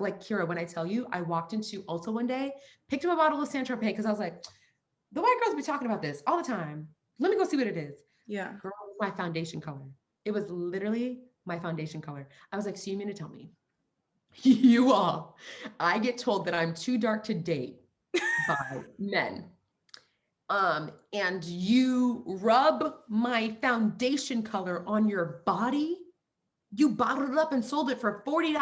like Kira, when I tell you, I walked into Ulta one day, picked up a bottle of Saint Tropez because I was like, the white girls be talking about this all the time. Let me go see what it is. Yeah. Girl, it was my foundation color. It was literally my foundation color. I was like, so you mean to tell me you all, I get told that I'm too dark to date by men. And you rub my foundation color on your body? You bottled it up and sold it for $40?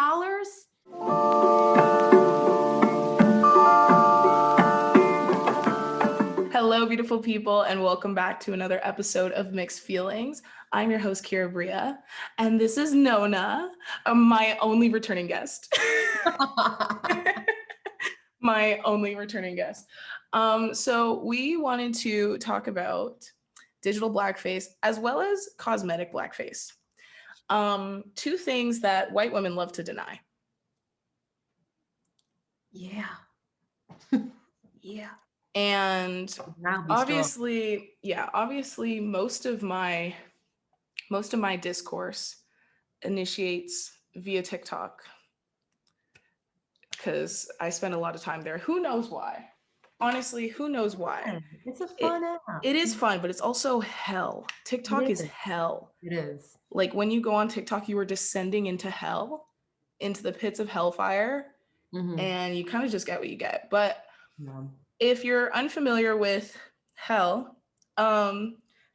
Hello, beautiful people, and welcome back to another episode of Mixed Feelings. I'm your host, Kira Bria, and this is Nonnah, my only returning guest. My only returning guest. So we wanted to talk about digital blackface as well as cosmetic blackface. Two things that white women love to deny. Yeah. Yeah. And obviously most of my discourse initiates via TikTok because I spend a lot of time there. Who knows why? Honestly, who knows why? It's a fun app. It is fun, but it's also hell. TikTok is hell. It is. Like when you go on TikTok, you are descending into hell, into the pits of hellfire, and you kind of just get what you get. But if you're unfamiliar with hell,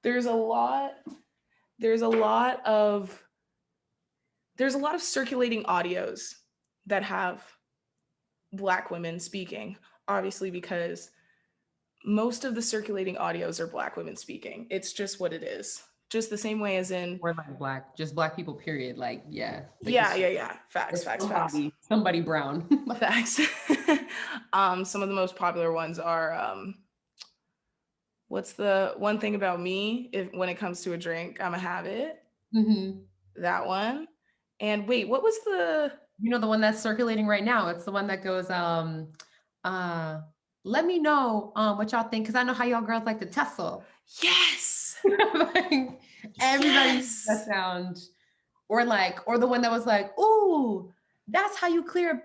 there's a lot of circulating audios that have Black women speaking, obviously, because most of the circulating audios are Black women speaking. It's just what it is. Just the same way as in or like Black people, period. Like, yeah. Facts. Somebody brown. Facts. Some of the most popular ones are what's the one thing about me? When it comes to a drink, I'ma have it. That one. And wait, what was the the one that's circulating right now? It's the one that goes, let me know what y'all think, because I know how y'all girls like to tussle. Yes. Like, everybody that sound. Or the one that was like, ooh, that's how you clear.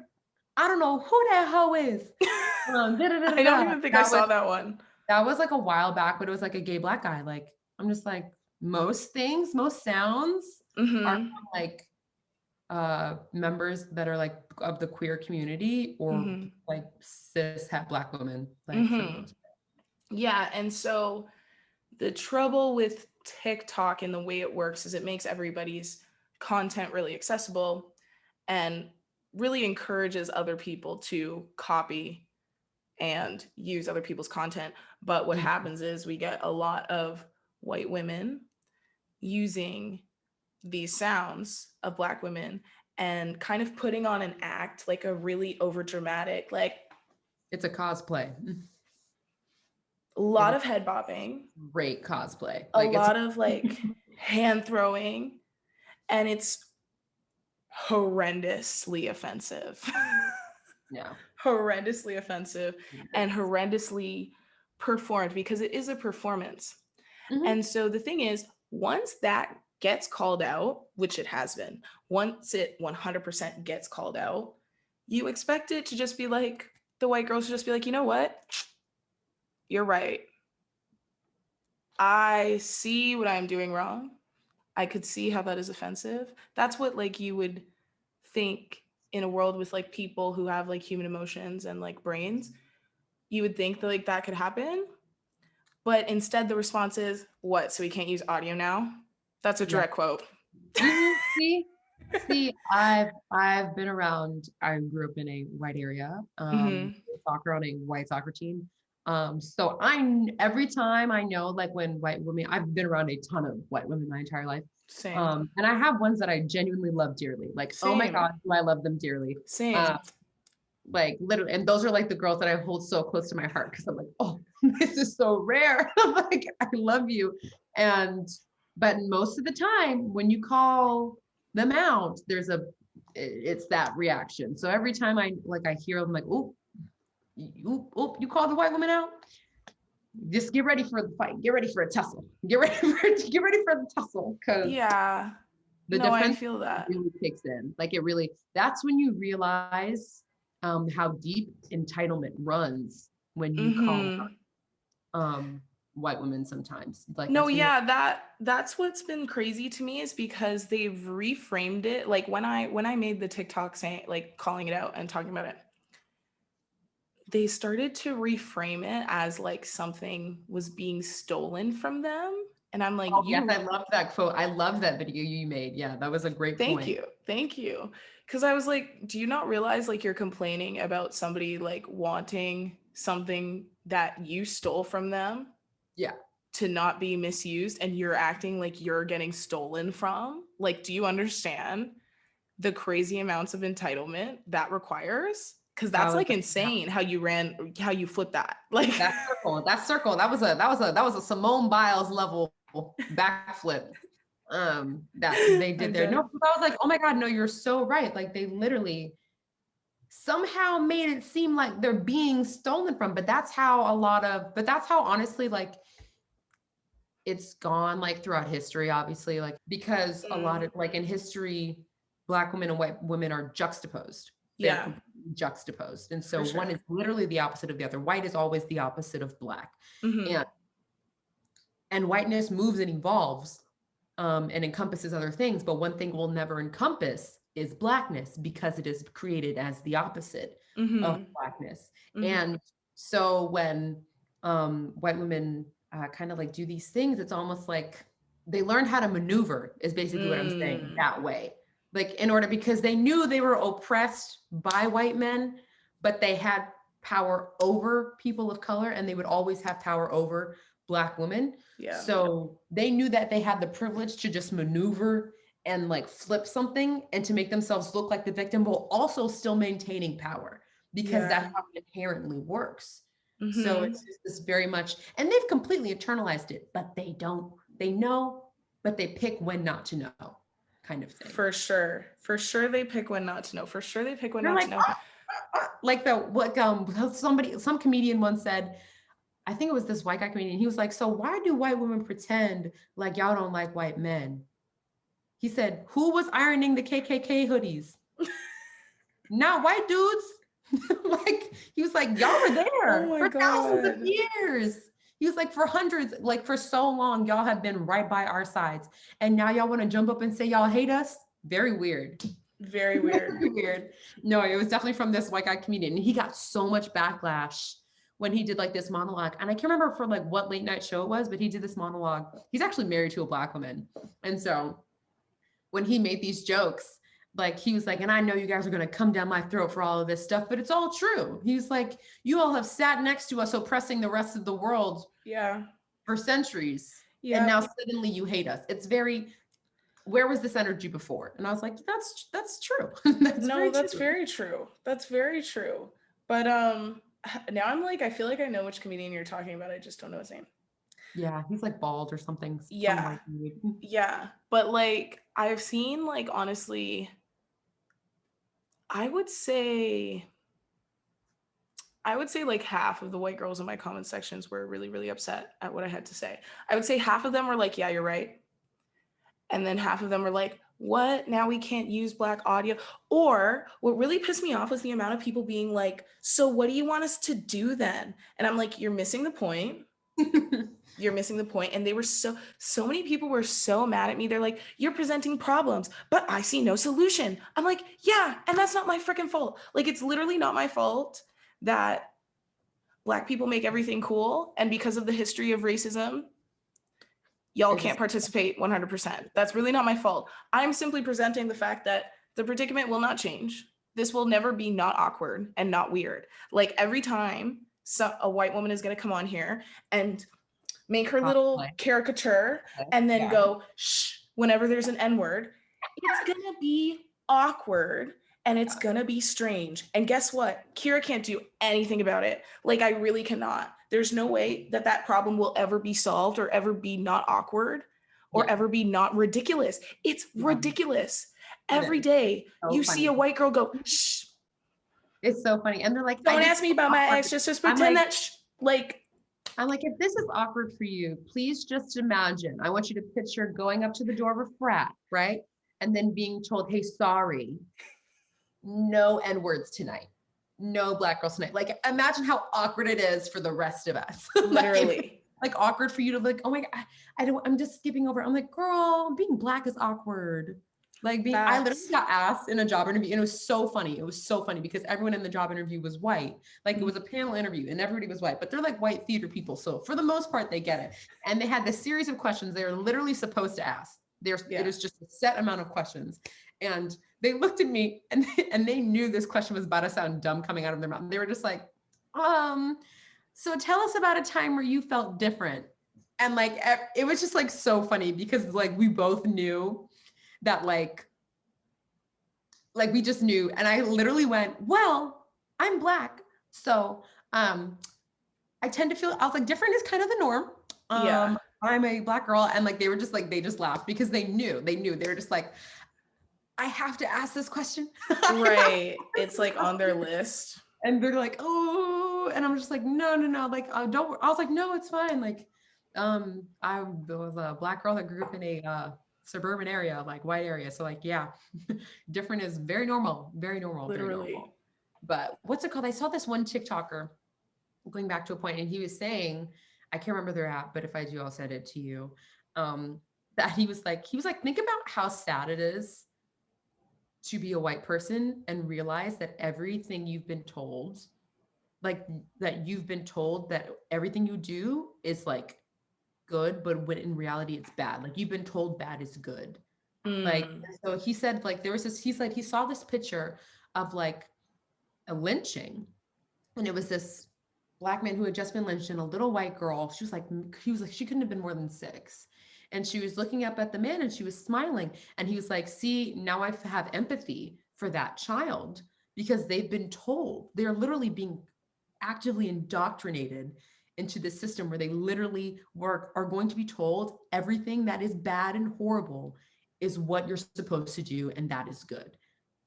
I don't know who that hoe is. I don't even think I saw that one. That was like a while back, but it was like a gay Black guy. Like, I'm just like, most sounds are from like members that are like of the queer community or like cis het Black women. Like, yeah. And so the trouble with TikTok and the way it works is it makes everybody's content really accessible and really encourages other people to copy and use other people's content. But what happens is we get a lot of white women using these sounds of Black women and kind of putting on an act, like a really over dramatic, like it's a cosplay. A lot of head bobbing. Great cosplay. A lot of like hand throwing. And it's horrendously offensive. Yeah. Horrendously offensive and horrendously performed because it is a performance. And so the thing is, once that gets called out, which it has been, once it 100% gets called out, you expect it to just be like, the white girls to just be like, you know what? You're right. I see what I'm doing wrong. I could see how that is offensive. That's what like you would think in a world with like people who have like human emotions and like brains. You would think that like that could happen. But instead the response is, what? So we can't use audio now? That's a direct quote. See, I've been around. I grew up in a white area. Soccer on a white soccer team. So every time I know, like when white women, I've been around a ton of white women my entire life. Same. And I have ones that I genuinely love dearly. Like, oh my God, do I love them dearly. Same. Like literally, and those are like the girls that I hold so close to my heart because I'm like, oh, this is so rare. Like, I love you. But most of the time when you call them out, it's that reaction. So every time I hear them like, oh, you called the white woman out? Just get ready for the fight. Get ready for a tussle. Get ready for the tussle. Yeah. The No, I defense feel that. really kicks in. Like it really, that's when you realize how deep entitlement runs when you call Mm-hmm. um white women sometimes. Like No, that's when you're yeah, that's what's been crazy to me is because they've reframed it. Like when I made the TikTok saying like calling it out and talking about it, they started to reframe it as like something was being stolen from them. And I'm like, oh yes, I you love that quote. I love that video you made. Yeah, that was a great thank point. you. Thank you. Cause I was like, do you not realize like you're complaining about somebody like wanting something that you stole from them Yeah. to not be misused and you're acting like you're getting stolen from? Like, do you understand the crazy amounts of entitlement that requires? Because That that's was like insane how you flip that. Like, that circle. That was a Simone Biles level backflip. That they did I'm there. No, dead. I was like, oh my God, no, you're so right. Like they literally somehow made it seem like they're being stolen from, but that's how but that's how honestly, like it's gone like throughout history, obviously, like because a lot Mm, of like in history, Black women and white women are juxtaposed. They're yeah, completely juxtaposed. And for so one sure. is literally the opposite of the other. White is always the opposite of Black. Hmm. And whiteness moves and evolves and encompasses other things, but one thing will never encompass is Blackness because it is created as the opposite of Hmm. Blackness. Hmm. And so when white women kind of like do these things, it's almost like they learned how to maneuver is basically what I'm saying Mm, that way. Like in order, because they knew they were oppressed by white men, but they had power over people of color and they would always have power over Black women. yeah. So they knew that they had the privilege to just maneuver and like flip something and to make themselves look like the victim, while also still maintaining power because Yeah. that's how it inherently works. So Hmm. it's just this very much, and they've completely internalized it, but they don't, they know, but they pick when not to know kind of thing. For sure. For sure they pick when not to know. For sure they pick when They're not to like, know. like the what some comedian once said, I think it was this white guy comedian. He was like, so why do white women pretend like y'all don't like white men? He said, who was ironing the KKK hoodies? Not white dudes. Like, he was like, y'all were Oh there my for thousands of God. years. He was like, for hundreds, like for so long, y'all have been right by our sides. And now y'all want to jump up and say y'all hate us? Very weird. Very weird. Very weird. No, it was definitely from this white guy comedian. And he got so much backlash when he did like this monologue. And I can't remember for like what late night show it was, but he did this monologue. He's actually married to a Black woman. And so when he made these jokes, like he was like, and I know you guys are going to come down my throat for all of this stuff, but it's all true. He was like, you all have sat next to us oppressing the rest of the world Yeah. for centuries. And Yeah. now suddenly you hate us. It's very, where was this energy before? And I was like, that's true. That's No, very that's true. very true. That's very true. But now I'm like I feel like I know which comedian you're talking about. I just don't know his name. Yeah, he's like bald or something, some Yeah. white dude. Yeah. But like I've seen like honestly, I would say I would say like half of the white girls in my comment sections were really, really upset at what I had to say. I would say half of them were like, yeah, you're right. And then half of them were like, what? Now we can't use Black audio. Or what really pissed me off was the amount of people being like, so what do you want us to do then? And I'm like, you're missing the point. You're missing the point. And they were so many people were so mad at me. They're like, you're presenting problems, but I see no solution. I'm like, yeah, and that's not my freaking fault. Like, it's literally not my fault that Black people make everything cool. And because of the history of racism, y'all It can't just, participate 100%. That's really not my fault. I'm simply presenting the fact that the predicament will not change. This will never be not awkward and not weird. Like every time a white woman is going to come on here and make her little caricature and then yeah. go shh whenever there's an N-word, it's going to be awkward and it's going to be strange. And guess what? Kira can't do anything about it. Like I really cannot. There's no way that that problem will ever be solved or ever be not awkward or Yeah. ever be not ridiculous. It's ridiculous. Every It day so you see funny. a white girl go shh. It's so funny. And they're like, I Don't get ask me so about my awkward. ex. Just I'm pretend like, that shh. Like I'm like, if this is awkward for you, please just imagine. I want you to picture going up to the door of a frat, right? and then being told, hey, sorry, no N words tonight. No black girls tonight. Like, imagine how awkward it is for the rest of us. Literally. Like awkward for you to like, oh my God, I don't, I'm just skipping over. I'm like, girl, being black is awkward. Like I literally Facts. got asked in a job interview, and it was so funny. It was so funny because everyone in the job interview was white. Like, it was a panel interview and everybody was white, but they're like white theater people. So for the most part, they get it. And they had this series of questions they were literally supposed to ask. It was just a set amount of questions. And they looked at me and they knew this question was about to sound dumb coming out of their mouth. They were just like, so tell us about a time where you felt different. And like, it was just like so funny because like we both knew that like we just knew. And I literally went, well, I'm black. So I tend to feel, I was like, different is kind of the norm. Yeah. I'm a black girl. And like, they were just like, they just laughed because they knew, they were just like, I have to ask this question. Right. It's like on their list. And they're like, oh, and I'm just like, no. Like, don't, I was like, no, it's fine. Like, I was a black girl that grew up in a suburban area, like white area. So like, yeah, different is very normal, very normal, very Literally. normal. But what's it called? I saw this one TikToker going back to a point, and he was saying, I can't remember their app, but if I do, I'll send it to you. That he was like, think about how sad it is to be a white person and realize that everything you've been told, like that you've been told that everything you do is like good, but when in reality it's bad. Like, you've been told bad is good. Like, so he said, like, there was this, he said he saw this picture of like a lynching, and it was this black man who had just been lynched and a little white girl. She was like, she couldn't have been more than 6. And she was looking up at the man and she was smiling. And he was like, see, now I have empathy for that child because they've been told, they're literally being actively indoctrinated into this system where they literally are going to be told everything that is bad and horrible is what you're supposed to do, and that is good.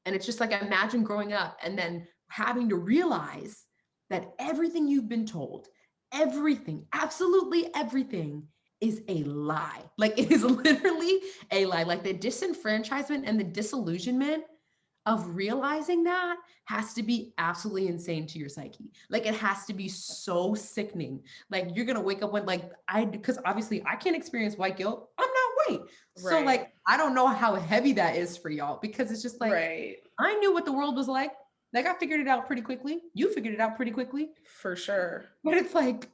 And it's just like, imagine growing up and then having to realize that everything you've been told, everything, absolutely everything, is a lie. Like, it is literally a lie. Like, the disenfranchisement and the disillusionment of realizing that has to be absolutely insane to your psyche. Like, it has to be so sickening. Like, you're gonna wake up when because obviously I can't experience white guilt. I'm not white. So like, I don't know how heavy that is for y'all, because it's just like, I knew what the world was like. Like, I figured it out pretty quickly. You figured it out pretty quickly. For sure. But it's like,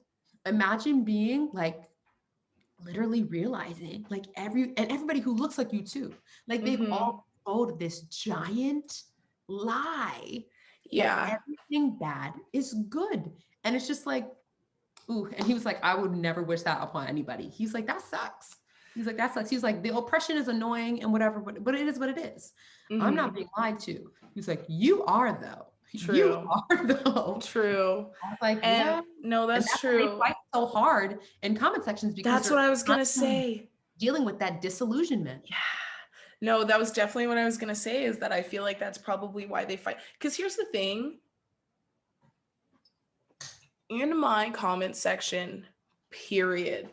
imagine being like, literally realizing like everybody who looks like you too, like they've all told this giant lie that everything bad is good. And it's just like, ooh. And he was like, I would never wish that upon anybody. He's like, that sucks. He's like, that sucks. He's like, the oppression is annoying and whatever, but it is what it is. I'm not being lied to. He's like, you are though. True. You are though. True. I was like, and yeah. no, that's true. They fight so hard in comment sections because that's what I was gonna say. Dealing with that disillusionment. Yeah. No, that was definitely what I was gonna say, is that I feel like that's probably why they fight. Because here's the thing. In my comment section, period,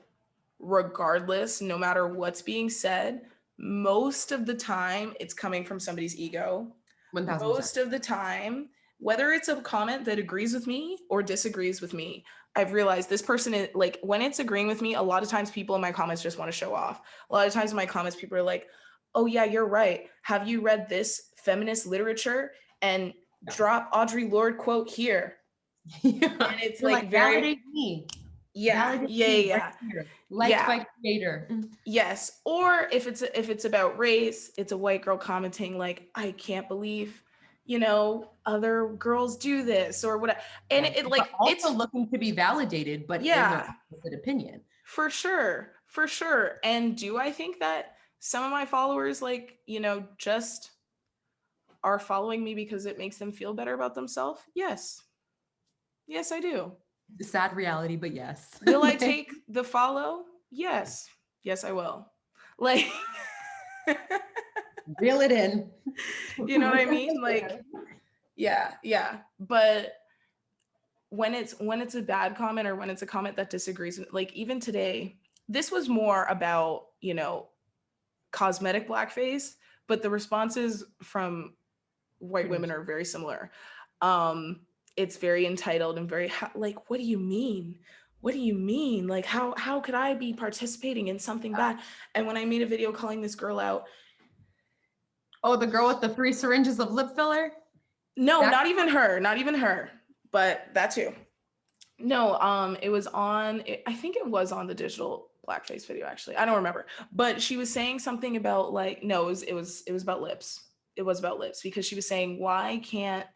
regardless, no matter what's being said, most of the time it's coming from somebody's ego. 1000%. Most of the time, whether it's a comment that agrees with me or disagrees with me, I've realized this person is like, when it's agreeing with me, a lot of times people in my comments just want to show off. A lot of times in my comments, people are like, oh yeah, you're right. Have you read this feminist literature? And drop Audre Lorde quote here. Yeah. And it's like very, validate me. Yeah. Validate Yeah. me Yeah. Right, liked by creator. Yes. Or if it's about race, it's a white girl commenting like, I can't believe, other girls do this or whatever. And right. it like, but also it's looking to be validated, but yeah, in their opinion. For sure. And do I think that some of my followers, like, just are following me because it makes them feel better about themselves? Yes, I do. Sad reality, but yes. Will I take the follow? Yes, I will. Like, reel it in. You know what I mean? Like, yeah. But when it's a bad comment, or when it's a comment that disagrees with, like, even today, this was more about, Cosmetic Blackface, but the responses from white Pretty women much. are very similar. It's very entitled and very like, what do you mean? What do you mean? Like, how could I be participating in something bad? And when I made a video calling this girl out, Oh, the girl with the 3 syringes of lip filler? no, That not even her, not even her, but that too. No, it was on, I think it was on the digital blackface video, actually. I don't remember. But she was saying something about like, no, it was about lips. It was about lips because she was saying, why can't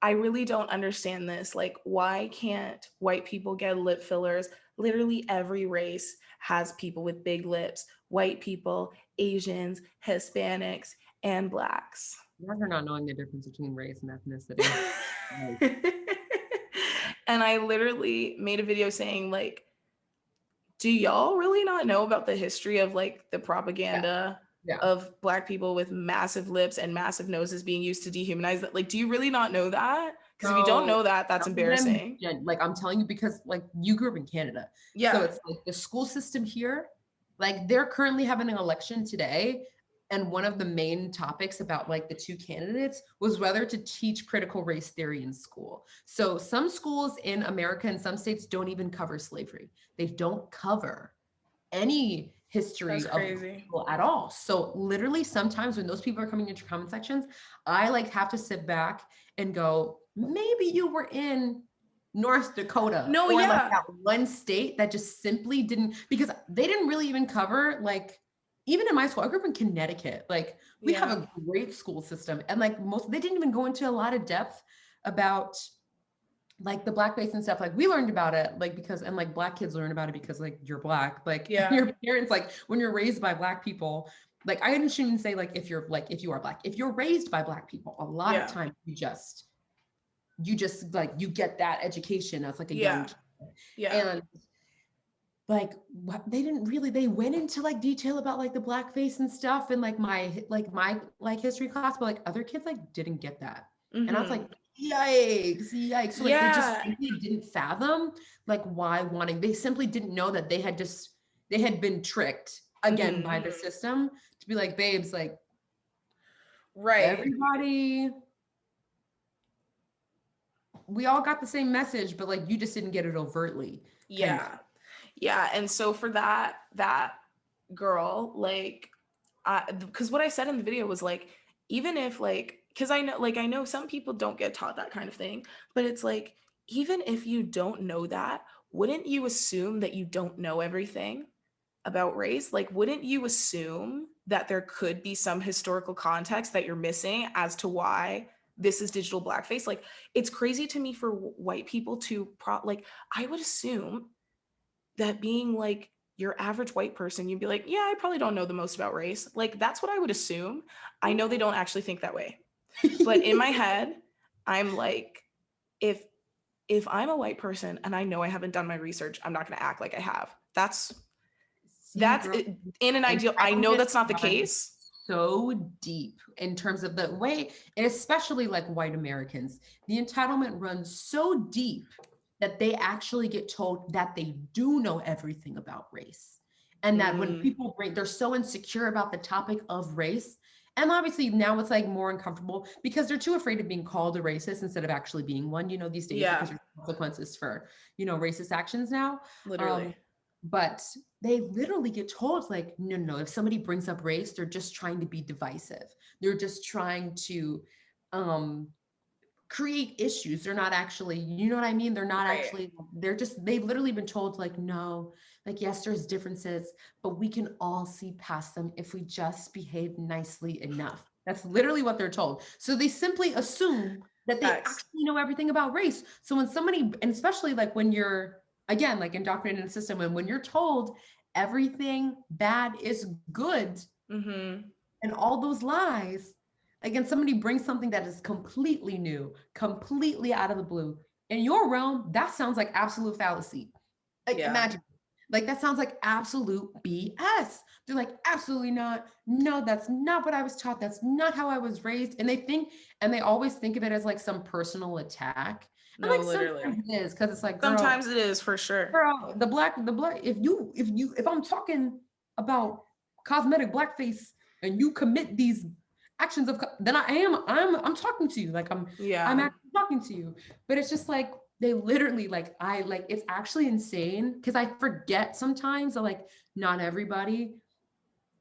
I really don't understand this. Like, why can't white people get lip fillers? Literally every race has people with big lips. White people, Asians, Hispanics, and blacks. Not her not knowing the difference between race and ethnicity. Like, And I literally made a video saying like, do y'all really not know about the history of like the yeah, propaganda yeah. of black people with massive lips and massive noses being used to dehumanize that? Like, do you really not know that? Because if you don't So know that, that's some of them, embarrassing. like I'm telling you, because like you grew up in Canada. So Yeah. it's like the school system here, like they're currently having an election today. And one of the main topics about like the 2 candidates was whether to teach critical race theory in school. So some schools in America and some states don't even cover slavery. They don't cover any That's history of crazy. people at all. So literally sometimes when those people are coming into comment sections, I like have to sit back and go, maybe you were in North Dakota No, or like yeah. that one state that just simply didn't, because they didn't really even cover like, even in my school, I grew up in Connecticut. Like we have Yeah. a great school system and like they didn't even go into a lot of depth about like the blackface and stuff. Like we learned about it like because, and like black kids learn about it because like you're black, like Yeah. your parents, like when you're raised by black people, like I shouldn't even say like if you're like if you are black, if you're raised by black people, a lot of Yeah. times you just like you get that education as like a young Yeah. kid. Yeah. And like what they didn't really, they went into like detail about like the blackface and stuff and like my like history class, but like other kids like didn't get that. And I was like, Mm-hmm. yikes. So like they just Yeah. simply didn't fathom like why wanting, they simply didn't know that they had been tricked again Mm-hmm. by the system to be like, babes, like Right. everybody, we all got the same message, but like you just didn't get it overtly kind of. Yeah. Yeah. And so for that girl, like, because what I said in the video was like, even if like, because I know some people don't get taught that kind of thing, but it's like, even if you don't know that, wouldn't you assume that you don't know everything about race? Like, wouldn't you assume that there could be some historical context that you're missing as to why this is digital blackface? Like, it's crazy to me for white people to like, I would assume that being like your average white person, you'd be like, yeah, I probably don't know the most about race. Like, that's what I would assume. I know they don't actually think that way. But in my head, I'm like, if I'm a white person and I know I haven't done my research, I'm not going to act like I have. See, That's girl, it. In an ideal. I know entitlement that's not the runs case. so deep in terms of the way, and especially like white Americans, the entitlement runs so deep that they actually get told that they do know everything about race. And that when Mm, people bring, they're so insecure about the topic of race. And obviously now it's like more uncomfortable because they're too afraid of being called a racist instead of actually being one, you know, these days, yeah, because there's consequences for, you know, racist actions now. literally. But they literally get told like, no, no, if somebody brings up race, they're just trying to be divisive. They're just trying to um create issues. They're not actually, you know what I mean? They're not Right. actually, they're just, they've literally been told like, no, like, yes, there's differences, but we can all see past them if we just behave nicely enough. That's literally what they're told. So they simply assume that they Facts. actually know everything about race. So when somebody, and especially like when you're, again, like indoctrinated in the system, and when you're told everything bad is good Mm-hmm. and all those lies, again, somebody brings something that is completely new, completely out of the blue. In your realm, that sounds like absolute fallacy. Like Yeah. imagine, like that sounds like absolute BS. They're like, absolutely not. No, that's not what I was taught. That's not how I was raised. And they think, and they always think of it as like some personal attack. And No, like literally. sometimes it is, because it's like, Sometimes it is for sure. the black, if I'm talking about cosmetic blackface and you commit these actions of then I'm talking to you, like I'm Yeah. actually talking to you. But it's just like they literally like I like it's actually insane because I forget sometimes that like not everybody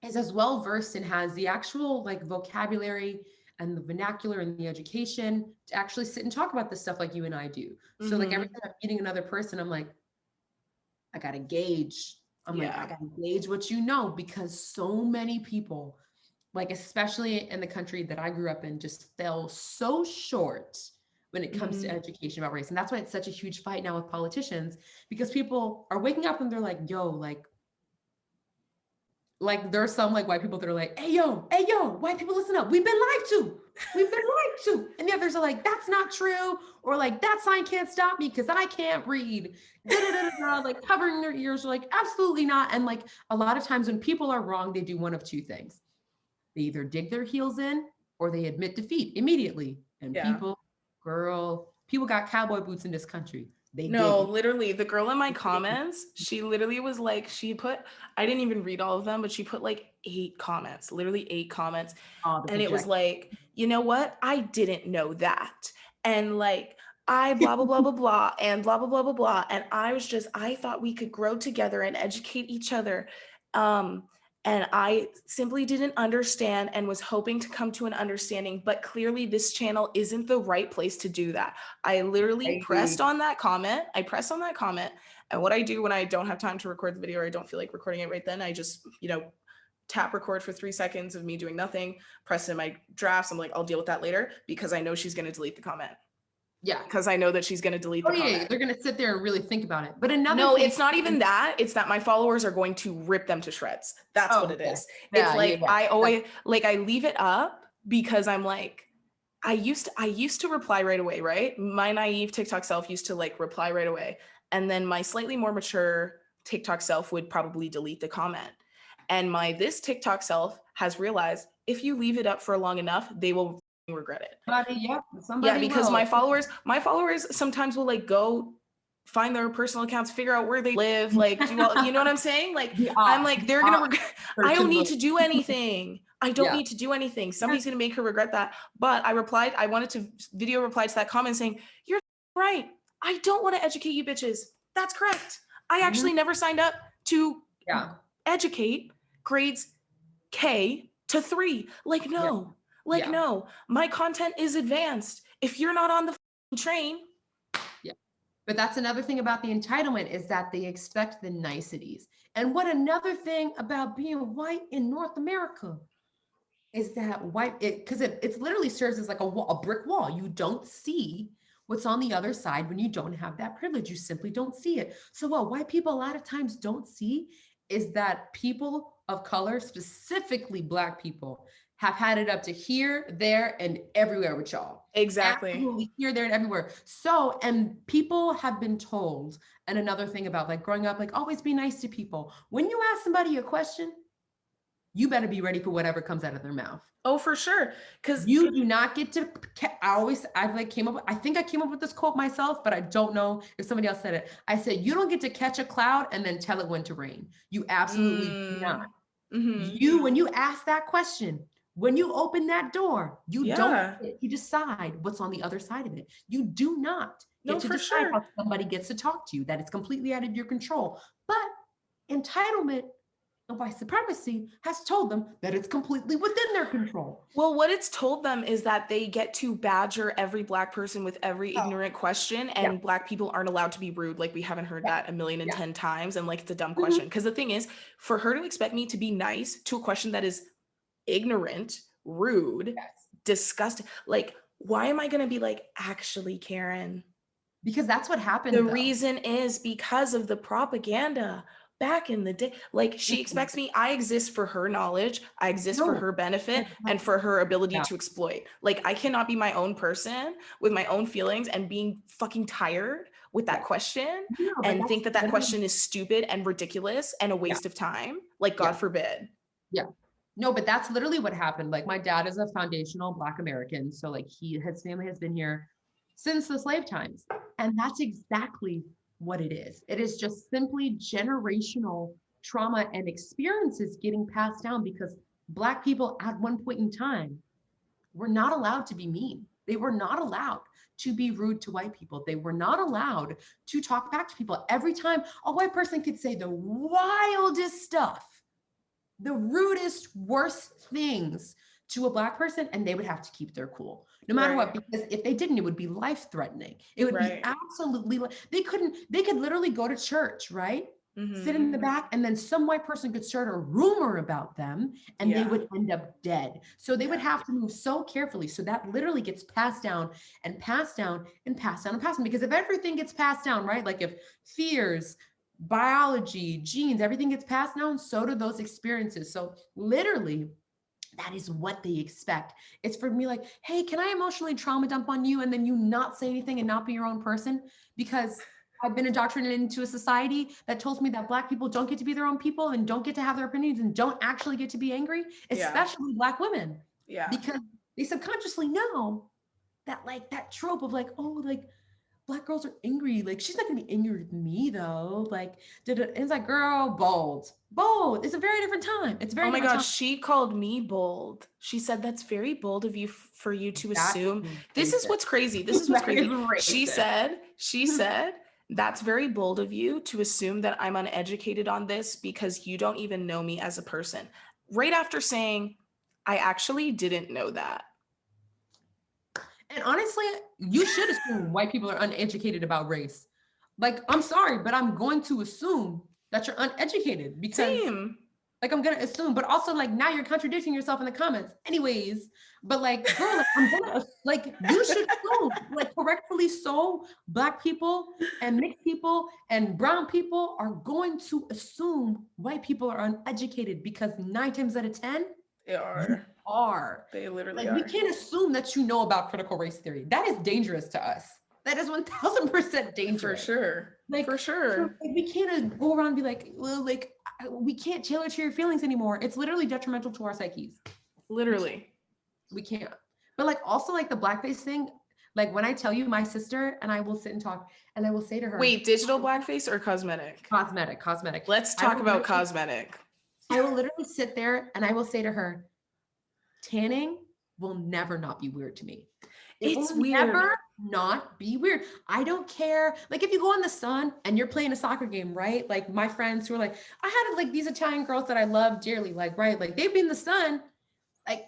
is as well versed and has the actual like vocabulary and the vernacular and the education to actually sit and talk about this stuff like you and I do. So like every Mm-hmm. time I'm meeting another person, I'm like, I gotta gauge. I'm like, I Yeah. gotta gauge what you know because so many people, like especially in the country that I grew up in, just fell so short when it comes to Mm-hmm. education about race. And that's why it's such a huge fight now with politicians because people are waking up and they're like, yo, like there's some like white people that are like, hey yo, white people, listen up. We've been lied to. We've been lied to. And the others are like, that's not true. Or like, that sign can't stop me because I can't read. Da, da, da, da, da, like covering their ears are like, absolutely not. And like a lot of times when people are wrong, they do one of two things. They either dig their heels in or they admit defeat immediately. And Yeah. people got cowboy boots in this country. They dig No, it. literally, the girl in my They dig it. comments, she literally was like, she put, I didn't even read all of them, but she put like 8 comments, literally 8 comments. Oh, the And it was project. like, you know what? I didn't know that. And like, I blah, blah, blah, blah, blah, and blah, blah, blah, blah, blah. And I was just, I thought we could grow together and educate each other. Um, and I simply didn't understand and was hoping to come to an understanding. But clearly, this channel isn't the right place to do that. I literally Hey, pressed on that comment. I pressed on that comment. And what I do when I don't have time to record the video or I don't feel like recording it right then, I just, tap record for 3 seconds of me doing nothing, press in my drafts. I'm like, I'll deal with that later because I know she's going to delete the comment. yeah. Because I know that she's going to delete Oh the yeah, comment. they're gonna sit there and really think about it. But another No, thing, it's not even that. It's that my followers are going to rip them to shreds. That's what oh it yeah, is. It's yeah, yeah, like yeah. I always like I leave it up because I'm like I used to reply right away, right? My naive TikTok self used to like reply right away. And then my slightly more mature TikTok self would probably delete the comment. And my this TikTok self has realized if you leave it up for long enough, they will regret it. Somebody, yep, Yeah, somebody because will. my followers sometimes will like go find their personal accounts, figure out where they live, like do all, you know what I'm saying? Like I'm like, The they're gonna ops regret. I search don't and need look. to do anything. I don't Yeah, need to do anything. yeah, Somebody's gonna make her regret that. But I replied, I wanted to video reply to that comment saying, you're right. I don't want to educate you bitches. That's correct. I mhm, actually never signed up to yeah, educate grades K to 3. Like, yeah, no, like, yeah, no, my content is advanced. If you're not on the train, yeah. But that's another thing about the entitlement is that they expect the niceties. And what another thing about being white in North America is that white it because it's literally serves as like a brick wall. You don't see what's on the other side when you don't have that privilege. You simply don't see it. So what white people a lot of times don't see is that people of color, specifically black people, have had it up to here, there, and everywhere with y'all. exactly. Absolutely here, there, and everywhere. So, and people have been told, and another thing about like growing up, like always be nice to people. When you ask somebody a question, you better be ready for whatever comes out of their mouth. Oh, for sure. Because You do not get to. I like came up. I think I came up with this quote myself, but I don't know if somebody else said it. I said, "You don't get to catch a cloud and then tell it when to rain. You absolutely do not. mm-hmm. You when you ask that question, when you open that door, you don't Yeah, get to decide what's on the other side of it. You do not get no, to for decide sure. how somebody gets to talk to you. That is completely out of your control. But entitlement and white supremacy has told them that it's completely within their control. Well, what it's told them is that they get to badger every black person with every Oh, ignorant question, yeah, and black people aren't allowed to be rude. Like, we haven't heard yeah, that a million and yeah. 10 times, and like, it's a dumb Mhm. question. Because the thing is, for her to expect me to be nice to a question that is ignorant, rude, Yes. disgusting, like, why am I going to be like, actually, Karen? Because that's what The happened though. reason is because of the propaganda back in the day. Like, she Listen, expects me, I exist for her knowledge, I exist for no, her benefit and exactly. for her ability Yeah, to exploit. Like, I cannot be my own person with my own feelings and being fucking tired with that yeah. question No, but and that's think that that literally, question is stupid and ridiculous and a yeah, waste of time. Like, yeah, God forbid. yeah. No, but that's literally what happened. Like my dad is a foundational Black American. So like his family has been here since the slave times. And that's exactly what it is. It is just simply generational trauma and experiences getting passed down because Black people at one point in time were not allowed to be mean. They were not allowed to be rude to white people. They were not allowed to talk back to people. Every time a white person could say the wildest stuff, the rudest, worst things to a black person, and they would have to keep their cool no matter what, Right. because if they didn't, it would be life threatening. It would be Right. absolutely, they could literally go to church, right? Sit in Mm-hmm. the back, and then some white person could start a rumor about them and they Yeah. would end up dead. So they would Yeah. have to move so carefully. So that literally gets passed down and passed down and passed down and passed down. Because if everything gets passed down, right? Like if fears, biology, genes, everything gets passed down, so do those experiences. So literally, that is what they expect. It's for me like, hey, can I emotionally trauma dump on you and then you not say anything and not be your own person? Because I've been indoctrinated into a society that tells me that black people don't get to be their own people and don't get to have their opinions and don't actually get to be angry, Yeah. especially black women, Yeah. because they subconsciously know that like that trope of like, oh, like black girls are angry. Like she's not gonna be angry with me though. Like, it's like, girl, bold, bold. It's a very different time. It's a very Oh my different God, time. she called me bold. She said that's very bold of you for you to That assume. is This is racist. what's crazy. This is what's That is crazy. She racist. said, she said, that's very bold of you to assume that I'm uneducated on this because you don't even know me as a person. Right after saying, I actually didn't know that. And honestly, you should assume white people are uneducated about race. Like, I'm sorry, but I'm going to assume that you're uneducated because, Same. like, I'm gonna assume, but also like now you're contradicting yourself in the comments, anyways. But like, girl, like, I'm gonna like you should assume, like, correctly so. Black people and mixed people and brown people are going to assume white people are uneducated because 9 times out of 10, They you are. are. They literally Like, we are. can't assume that you know about critical race theory. That is dangerous to us. That is 1000% For dangerous. sure. Like, For sure. like, we can't go around and be like, well, like, we can't tailor to your feelings anymore. It's literally detrimental to our psyches. Literally. We can't. But like, also like the blackface thing, like when I tell you my sister and I will sit and talk and I will say to her, Wait, digital blackface or cosmetic? cosmetic. Let's I talk will about literally, cosmetic. I will literally sit there and I will say to her, tanning will never not be weird to me. It It's will weird. never not be weird. I don't care. Like if you go in the sun and you're playing a soccer game, right? Like my friends who are like, I had like these Italian girls that I love dearly, like, right? Like they've been in the sun, like,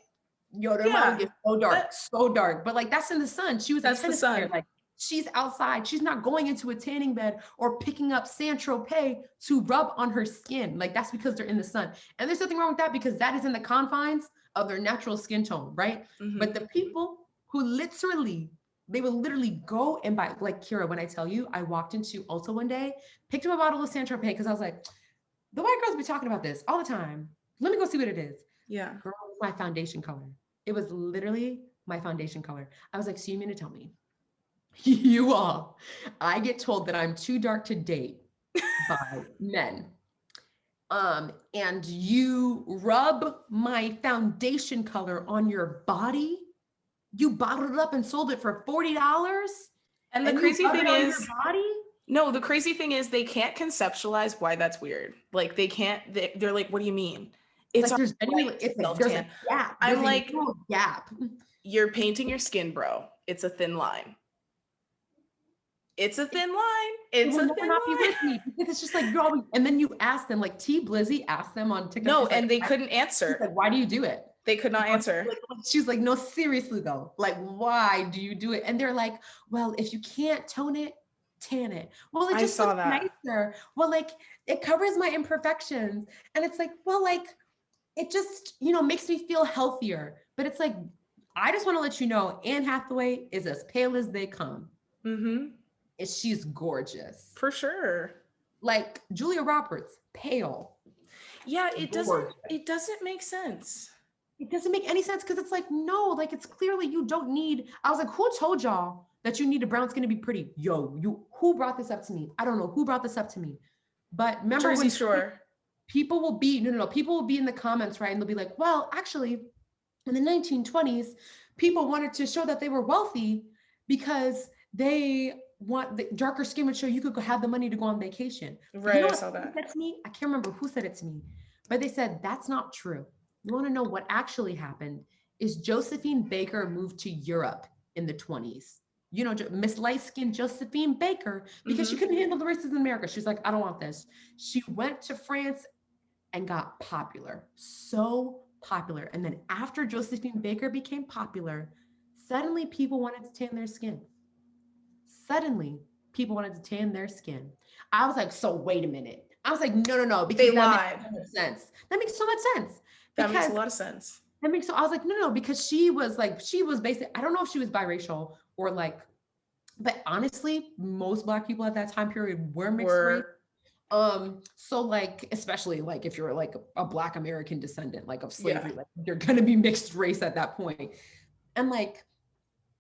yo, their mouth Yeah. would get so dark, so dark. But like that's in the sun. She was a That's the tennis player. sun. Like she's outside. She's not going into a tanning bed or picking up Saint Tropez to rub on her skin. Like that's because they're in the sun. And there's nothing wrong with that because that is in the confines of their natural skin tone, right? But Mm-hmm. the people who literally, they will literally go and buy, like Kira, when I tell you, I walked into Ulta one day, picked up a bottle of Saint Tropez because I was like, the white girls be talking about this all the time. Let me go see what it is. Yeah. Girl, it was my foundation color. It was literally my foundation color. I was like, so you mean to tell me, you all, I get told that I'm too dark to date by men. And you rub my foundation color on your body? You bottled it up and sold it for $40 And the and you crazy rub thing it on is, your body? no, the crazy thing is they can't conceptualize why that's weird. Like they can't, they're like, what do you mean? It's Like our there's right genuinely, to it's like there's a self-tan. gap. There's I'm a like, literal gap. you're painting your skin, bro. It's a thin line. It's a thin line. It It's will a never thin not be line. with me because it's just like you're always, and then you ask them, like T Blizzy asked them on TikTok. No, She's like, and they couldn't she's answer. like, why do you do it? They could not answer. She's like, no, seriously though, like, why do you do it? And they're like, well, if you can't tone it, tan it. Well, it I just saw looks that. nicer. Well, like it covers my imperfections. And it's like, well, like it just, makes me feel healthier. But it's like, I just want to let you know, Anne Hathaway is as pale as they come. Mm-hmm. And she's gorgeous. For sure. Like Julia Roberts, pale. Yeah, Gorgeous. it doesn't make sense. It doesn't make any sense because it's like, no, like it's clearly you don't need. I was like, who told y'all that you need a brown skin to be pretty? Yo, who brought this up to me? I don't know who brought this up to me. But remember Jersey when Shore. people will be, no, people will be in the comments, right? And they'll be like, well, actually, in the 1920s, people wanted to show that they were wealthy because they want the darker skin would show you could have the money to go on vacation. Right, You know I what saw that. said to me? I can't remember who said it to me, but they said that's not true. You want to know what actually happened is Josephine Baker moved to Europe in the 20s. You know, Miss Light Skin Josephine Baker, because she Mm-hmm. couldn't handle the racism in America. She's like, I don't want this. She went to France and got popular, so popular. And then after Josephine Baker became popular, suddenly people wanted to tan their skin. Suddenly people wanted to tan their skin. I was like, so wait a minute. I was like, no, no, no, They because that makes lied. so much sense. That makes so much sense. That makes a Because lot of sense. that makes so I was like, no, no, because she was basically, I don't know if she was biracial or like, but honestly, most black people at that time period were mixed race. Were So like, especially like if you're like a black American descendant, like of yeah. slavery, like you're gonna be mixed race at that point. And like,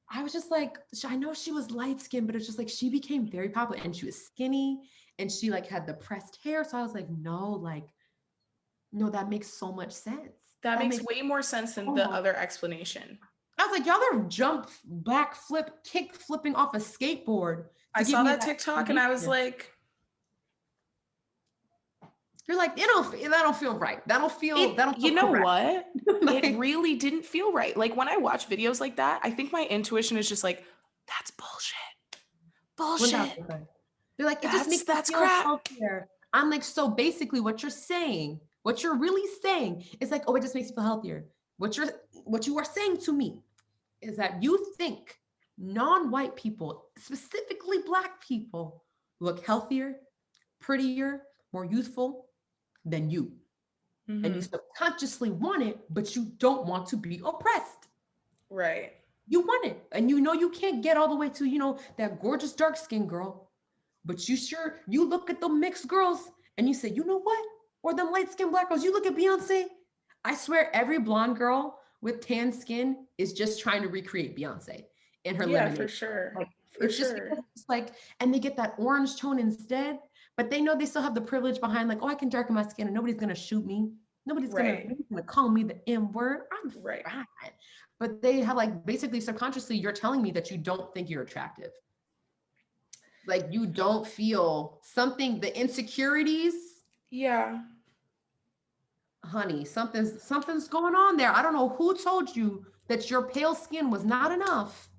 I was just like, I know she was light skinned, but it's just like she became very popular and she was skinny and she like had the pressed hair. So I was like, no, like, no, that makes so much sense. That That makes makes way more sense than so the much. other explanation. I was like, y'all are jump, back flip, kick flipping off a skateboard I to give saw me that that TikTok and I was explanation. like, You're like, that don't feel right. That don't you feel know correct. what? It Like, really didn't feel right. Like when I watch videos like that, I think my intuition is just like, that's bullshit. Bullshit. 1000%. They're like, it just That's makes me that's feel crap. healthier. I'm like, so basically what you're saying, what you're really saying is like, oh, it just makes me feel healthier. What you are saying to me is that you think non-white people, specifically black people, look healthier, prettier, more youthful than you. And you Mm-hmm. subconsciously want it, but you don't want to be oppressed. Right. You want it. And you know you can't get all the way to, that gorgeous dark skinned girl. But you look at the mixed girls and you say, you know what? Or the light skinned black girls, you look at Beyonce. I swear every blonde girl with tan skin is just trying to recreate Beyonce in her Yeah, for lemonade. sure. Like For it's just sure. because it's like, and they get that orange tone instead, but they know they still have the privilege behind, like, oh, I can darken my skin and nobody's gonna shoot me. Right. Nobody's gonna call me the M word. I'm Right. fine. But they have like basically subconsciously, you're telling me that you don't think you're attractive. Like you don't feel something, the insecurities, Yeah. honey, something's going on there. I don't know who told you that your pale skin was not enough.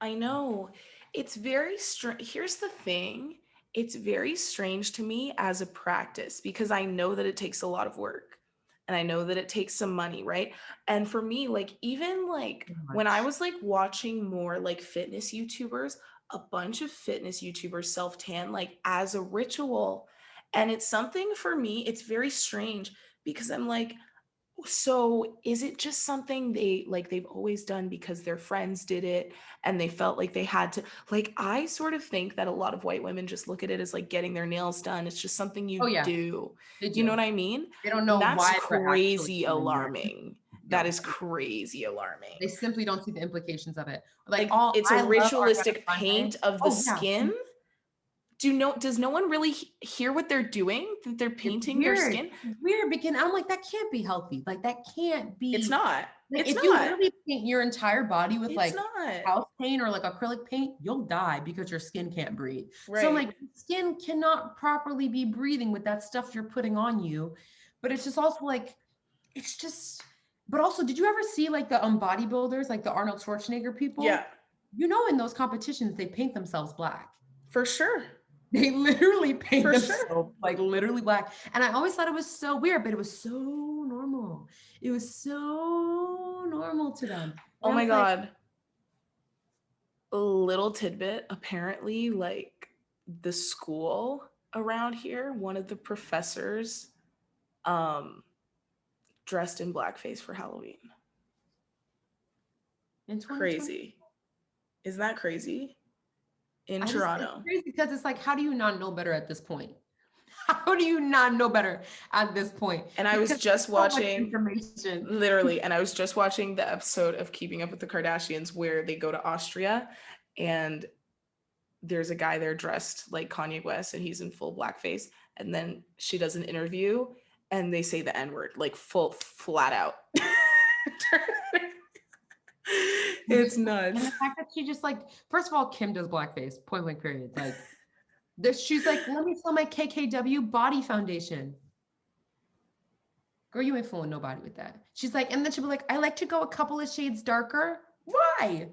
I know. It's very strange. Here's the thing. It's very strange to me as a practice because I know that it takes a lot of work and I know that it takes some money, right? And for me, like even like So when I much. was like watching more like fitness YouTubers, a bunch of fitness YouTubers self-tan like as a ritual. And it's something for me, it's very strange because I'm like, so is it just something they've always done because their friends did it and they felt like they had to, like I sort of think that a lot of white women just look at it as like getting their nails done. It's just something Oh you yeah, do. they You know do. what I mean? They don't And know that's why they're actually crazy doing that. alarming. That No, is crazy they alarming. simply don't see the implications of it. Like, Like all it's a I love Ariana ritualistic Grande. paint of the Oh yeah, skin. Does no one really hear what they're doing? That they're it's painting their weird. skin? It's weird because I'm like, that can't be healthy. Like that can't It's be. not. Like It's if you not. literally paint your entire body with It's like not. house paint or like acrylic paint, you'll die because your skin can't breathe. So I'm Right. like, skin cannot properly be breathing with that stuff you're putting on you. But it's just also like, it's just. But also, did you ever see like the bodybuilders, like the Arnold Schwarzenegger Yeah, people? You know, in those competitions, they paint themselves black. for sure. They literally paint For sure. themselves like literally black. And I always thought it was so weird, but it was so normal. It was so normal to them. Oh And I my was like, God. A little tidbit. Apparently, like the school around here, one of the professors um dressed in blackface for Halloween. in 2020, Crazy. Isn't that crazy? In it's Toronto. crazy because it's like, how do you not know better at this point? How do you not know better at this point? And I was Because there's just so much watching, information. literally, and I was just watching the episode of Keeping Up with the Kardashians where they go to Austria and there's a guy there dressed like Kanye West and he's in full blackface. And then she does an interview and they say the N word, like full, flat out. It's And nuts. the fact that she just like, first of all, Kim does blackface, point blank period. Like, this, she's like, let me sell my KKW body foundation. Girl, you ain't fooling nobody with that. She's like, and then she'll be like, I like to go a couple of shades darker. Why?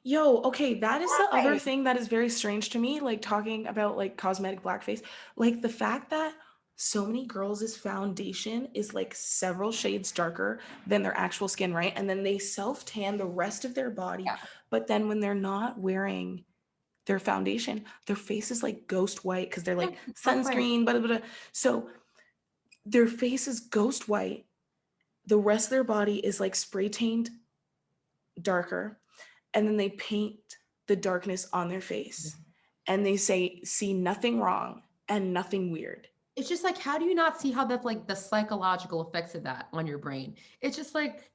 Yo, okay, that is the other Why? thing that is very strange to me, like talking about like cosmetic blackface. Like the fact that so many girls' foundation is like several shades darker than their actual skin, right? And then they self tan the rest of their body. Yeah. But then when they're not wearing their foundation, their face is like ghost white because they're Yeah, like that's right. sunscreen, blah, blah, blah. So their face is ghost white. The rest of their body is like spray tamed darker, and then they paint the darkness on their face and they say see nothing wrong and nothing weird. It's just like, how do you not see how that's like the psychological effects of that on your brain? It's just like,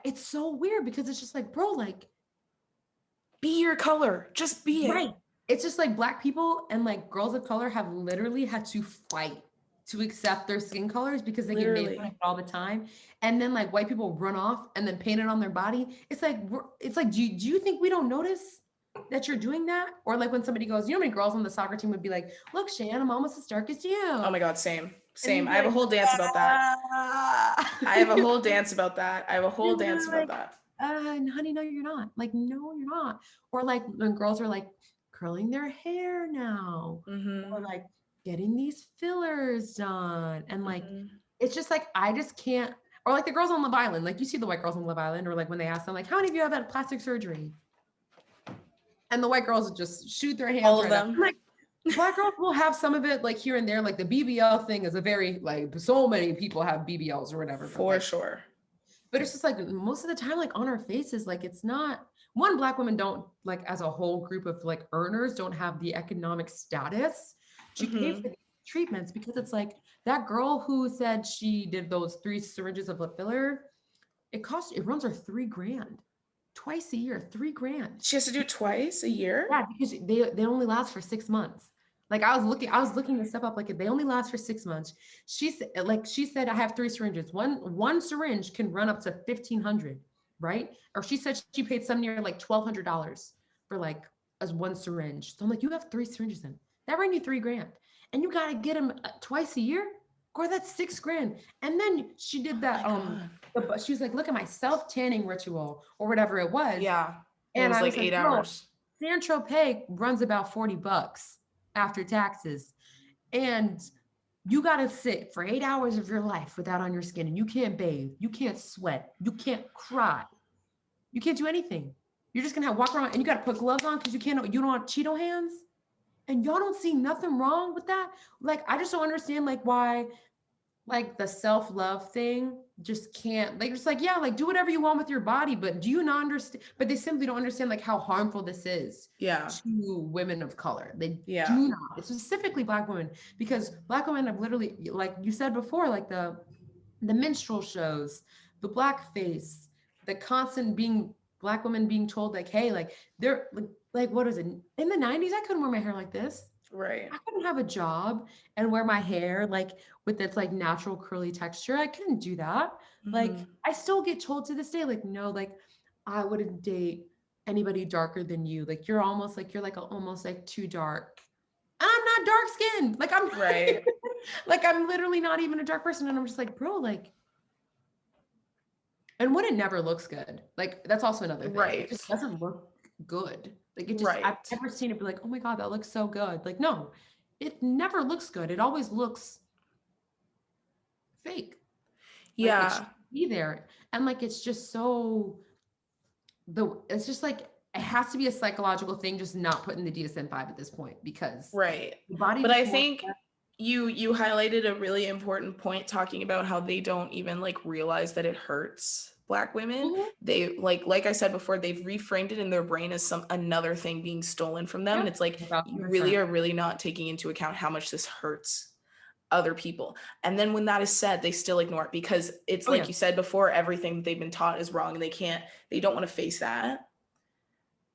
it's so weird because it's just like, bro, like, Be your color, just be right. it. It's just like black people and like girls of color have literally had to fight to accept their skin colors because they get made fun of Literally. it all the time. And then like white people run off and then paint it on their body. It's like, do you think we don't notice that you're doing that? Or like when somebody goes, you know how many girls on the soccer team would be like, look, Shan, I'm almost as dark as you. Oh my god, same. And Same. you'd I be have a like, whole dance about that. "Ah." I have a whole dance about that. I have a whole You'd be dance about like, that. honey, no, you're not. Like, no, you're not. Or like when girls are like curling their hair now, or Mm-hmm. like getting these fillers done. And like, Mm-hmm. it's just like, I just can't, or like the girls on Love Island, like you see the white girls on Love Island, or like when they ask them, like, how many of you have had plastic surgery? And the white girls just shoot their hands All of right up. them. I'm like, black girls will have some of it like here and there. Like the BBL thing is a very, like, so many people have BBLs or whatever. But For like, sure. but it's just like most of the time, like on our faces, like it's not one, black women don't like as a whole group of like earners don't have the economic status to pay Mm-hmm. for these treatments because it's like that girl who said she did those 3 syringes of lip filler, it runs her $3,000 twice a year, $3,000. She has to do it twice a year? Yeah, because they only last for 6 months. Like I was looking this stuff up. Like they only last for 6 months. She said I have 3 syringes. One syringe can run up to 1,500, right? Or she said she paid some near like $1,200 for like as one syringe. So I'm like, you have 3 syringes in. That ran you $3,000, and you gotta get them twice a year. Girl, that's $6,000. And then she did Oh that. my god. She was like, look at my self tanning ritual or whatever it was. Yeah. It And was I like was like, eight girl, hours. San Tropez runs about $40 after taxes. And you got to sit for 8 hours of your life with that on your skin, and you can't bathe, you can't sweat, you can't cry, you can't do anything. You're just gonna walk around and you got to put gloves on because you don't want Cheeto hands. And y'all don't see nothing wrong with that. Like, I just don't understand like why like the self-love thing just can't, like, just like, yeah, like do whatever you want with your body, but do you not understand, but they simply don't understand like how harmful this is Yeah. to women of color. They Yeah. do not, specifically black women, because black women have literally, like you said before, like the minstrel shows, the blackface, the constant being black women being told like, hey, like they're like what is it, in the 90s I couldn't wear my hair like this. Right. I couldn't have a job and wear my hair like with its like natural curly texture. I couldn't do that. Like Mm-hmm. I still get told to this day, like, no, like I wouldn't date anybody darker than you. Like you're like almost like too dark. And I'm not dark skinned. Like I'm Right. like I'm literally not even a dark person. And I'm just like, bro, like, and when it never looks good, like that's also another thing. It Right. just doesn't look good. Like it just, I've Right. never seen it be like, oh my God, that looks so good. Like, no, it never looks good. It always looks fake. Like it should Yeah. be there. And like it's just so it's just like it has to be a psychological thing, just not putting the DSM-5 at this point because Right. the body But I just wants think that. you highlighted a really important point talking about how they don't even like realize that it hurts black women. Mhm. They like I said before, they've reframed it in their brain as some another thing being stolen from them. And Yeah, it's like you really 1,000%. are really not taking into account how much this hurts other people. And then when that is said, they still ignore it because it's Oh like yeah. you said before, everything they've been taught is wrong and they don't want to face that.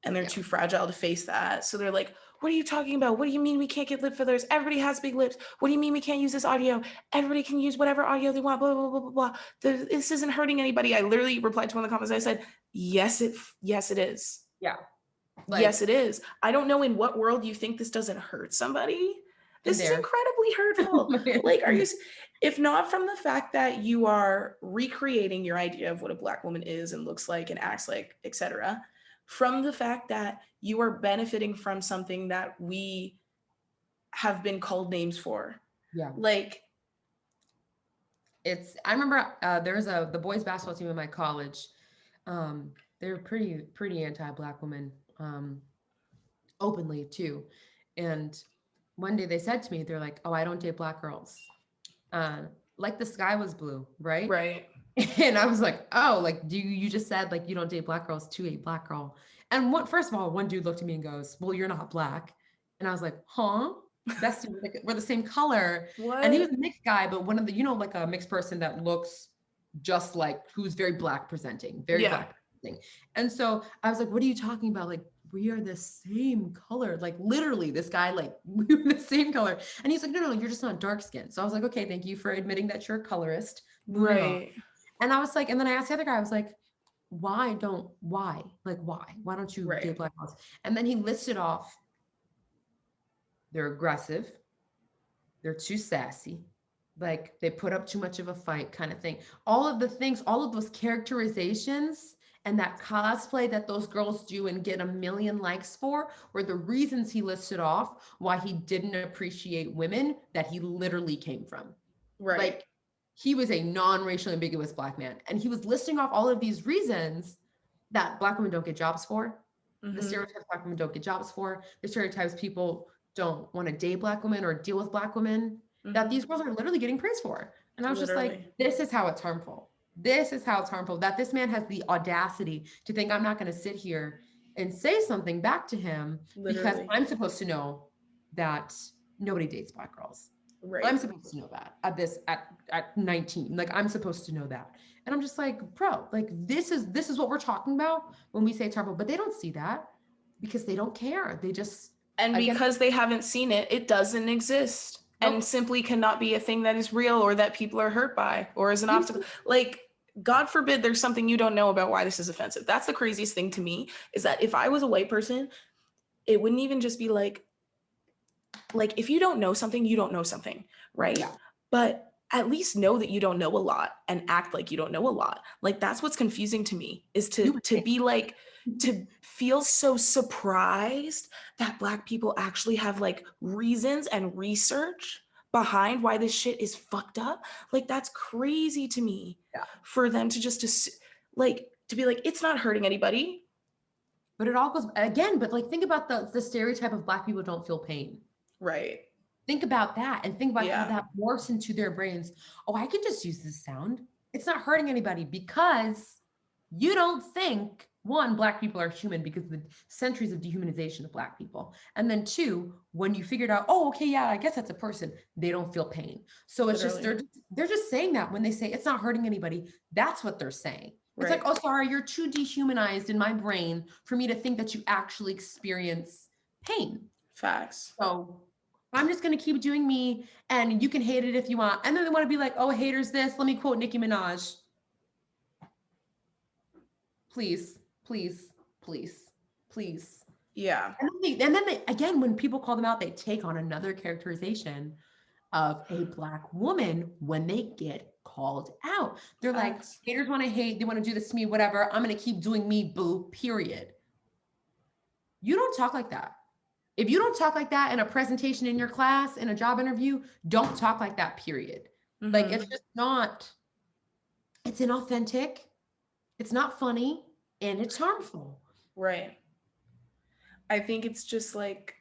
And they're Yeah. too fragile to face that. So they're like, what are you talking about? What do you mean we can't get lip fillers? Everybody has big lips. What do you mean we can't use this audio? Everybody can use whatever audio they want, blah, blah, blah, blah, blah. This isn't hurting anybody. I literally replied to one of the comments. I said, yes, it is. Yeah. Yes, Like it is. I don't know in what world you think this doesn't hurt somebody. This is incredibly hurtful. Like, if not from the fact that you are recreating your idea of what a Black woman is and looks like and acts like, etc., from the fact that you are benefiting from something that we have been called names for. Yeah. Like, I remember there was the boys basketball team in my college. They were pretty anti-Black women, openly too. And one day they said to me, they're like, "Oh, I don't date Black girls." Like the sky was blue, right? right. And I was like, "Oh, like you just said like you don't date Black girls to a Black girl." And first of all, one dude looked at me and goes, "Well, you're not Black." And I was like, "Huh? That's like, we're the same color." What? And he was a mixed guy, but one of the, like a mixed person that looks just like, who's very Black presenting, very Black presenting. And so I was like, "What are you talking about? Like, we are the same color." Like literally this guy, like we were the same color. And he's like, no, you're just not dark skinned. So I was like, "Okay, thank you for admitting that you're a colorist." Moving on. Right. And I was like, and then I asked the other guy, I was like, why don't you Right. date Black girls? And then he listed off, they're aggressive, they're too sassy, like they put up too much of a fight kind of thing. All of the things, all of those characterizations and that cosplay that those girls do and get a million likes for were the reasons he listed off why he didn't appreciate women that he literally came from. Right. Like he was a non-racially ambiguous Black man. And he was listing off all of these reasons that Black women don't get jobs for, the stereotypes Black women don't get jobs for, the stereotypes people don't want to date Black women or deal with Black women, that these girls are literally getting praised for. And I was just like, this is how it's harmful. This is how it's harmful, that this man has the audacity to think I'm not going to sit here and say something back to him because I'm supposed to know that nobody dates Black girls. Right. I'm supposed to know that at 19. Like I'm supposed to know that. And I'm just like, bro, like this is what we're talking about when we say it's harmful, but they don't see that because they don't care. They just, and because they haven't seen it, it doesn't exist. Nope. And simply cannot be a thing that is real or that people are hurt by or is an obstacle. Like, God forbid there's something you don't know about why this is offensive. That's the craziest thing to me, is that if I was a white person, it wouldn't even just be like if you don't know something, you don't know something, right? Yeah. But at least know that you don't know a lot and act like you don't know a lot. Like that's what's confusing to me, is to be like, to feel so surprised that Black people actually have like reasons and research behind why this shit is fucked up. Like that's crazy to me. Yeah. For them to just to be like, it's not hurting anybody. But it all goes again, but like think about the stereotype of Black people don't feel pain. Right. Think about that and think about how that morphs into their brains. Oh, I can just use this sound. It's not hurting anybody, because you don't think, one, Black people are human because of the centuries of dehumanization of Black people. And then two, when you figured out, oh, okay, yeah, I guess that's a person, they don't feel pain. So it's just, they're just saying that when they say it's not hurting anybody, that's what they're saying. It's like, oh, sorry, you're too dehumanized in my brain for me to think that you actually experience pain. Facts. So I'm just going to keep doing me and you can hate it if you want. And then they want to be like, oh, haters this. Let me quote Nicki Minaj. Please, please, please, please. Yeah. And then they, again, when people call them out, they take on another characterization of a Black woman when they get called out. They're like, haters want to hate. They want to do this to me, whatever. I'm going to keep doing me, boo, period. You don't talk like that. If you don't talk like that in a presentation in your class, in a job interview, don't talk like that, period. Like, it's just not, it's inauthentic, it's not funny, and it's harmful. Right. I think it's just like,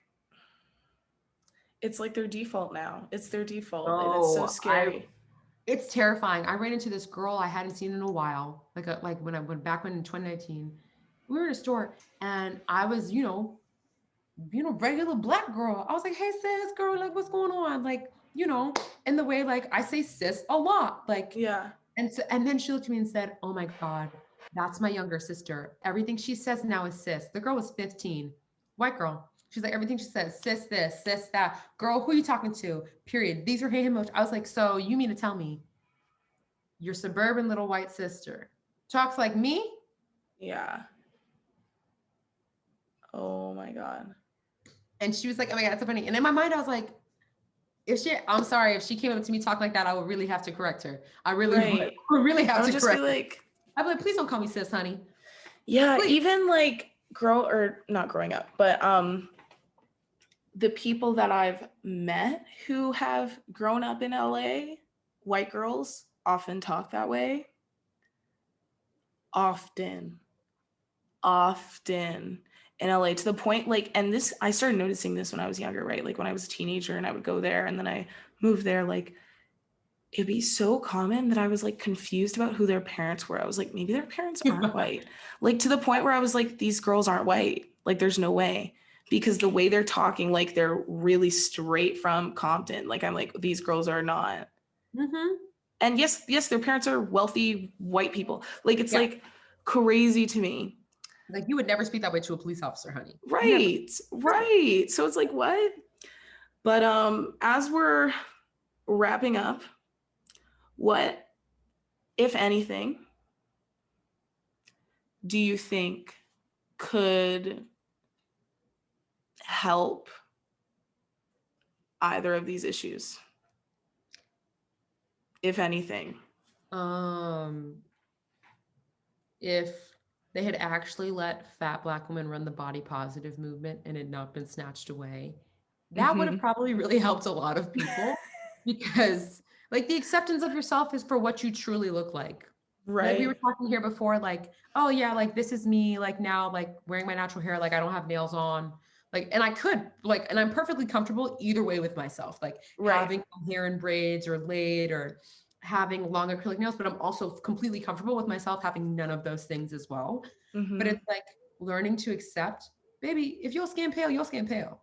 it's like their default now. It's their default. And it's so scary. It's terrifying. I ran into this girl I hadn't seen in a while. Like when I went back in 2019, we were in a store and I was, regular Black girl. I was like, hey sis, girl, like what's going on? Like, in the way like I say sis a lot. Like, yeah. And then she looked at me and said, oh my God, that's my younger sister. Everything she says now is sis. The girl was 15, white girl. She's like, everything she says, sis this, sis that. Girl, who are you talking to? Period. These are hate emojis. I was like, so you mean to tell me your suburban little white sister talks like me? Yeah. Oh my God. And she was like, oh my God, that's so funny. And in my mind, I was like, I'm sorry, if she came up to me talking like that, I would really have to correct her. I really would. Right. I would really I have would to just be correct her. like, I'd be like, please don't call me sis, honey. yeah, Please. even like not growing up, but the people that I've met who have grown up in LA, white girls often talk that way. Often in LA, to the point like, and this, I started noticing this when I was younger, right? Like when I was a teenager and I would go there and then I moved there, like it'd be so common that I was like confused about who their parents were. I was like, maybe their parents aren't white. Like to the point where I was like, these girls aren't white. Like there's no way. Because the way they're talking, like they're really straight from Compton. Like I'm like, these girls are not. Mm-hmm. And yes, their parents are wealthy white people. Like it's like crazy to me. Like you would never speak that way to a police officer, honey. Right. Right. So it's like, what? But as we're wrapping up, what, if anything, do you think could help either of these issues, if anything? If they had actually let fat Black women run the body positive movement and had not been snatched away, that would have probably really helped a lot of people because like the acceptance of yourself is for what you truly look like. Right. Like we were talking here before, like, oh yeah, like this is me, like now, like wearing my natural hair, like I don't have nails on. Like, and I could like, and I'm perfectly comfortable either way with myself, like having hair in braids or laid or having long acrylic nails, but I'm also completely comfortable with myself having none of those things as well. But it's like learning to accept, baby, if you'll skin pale, you'll skin pale.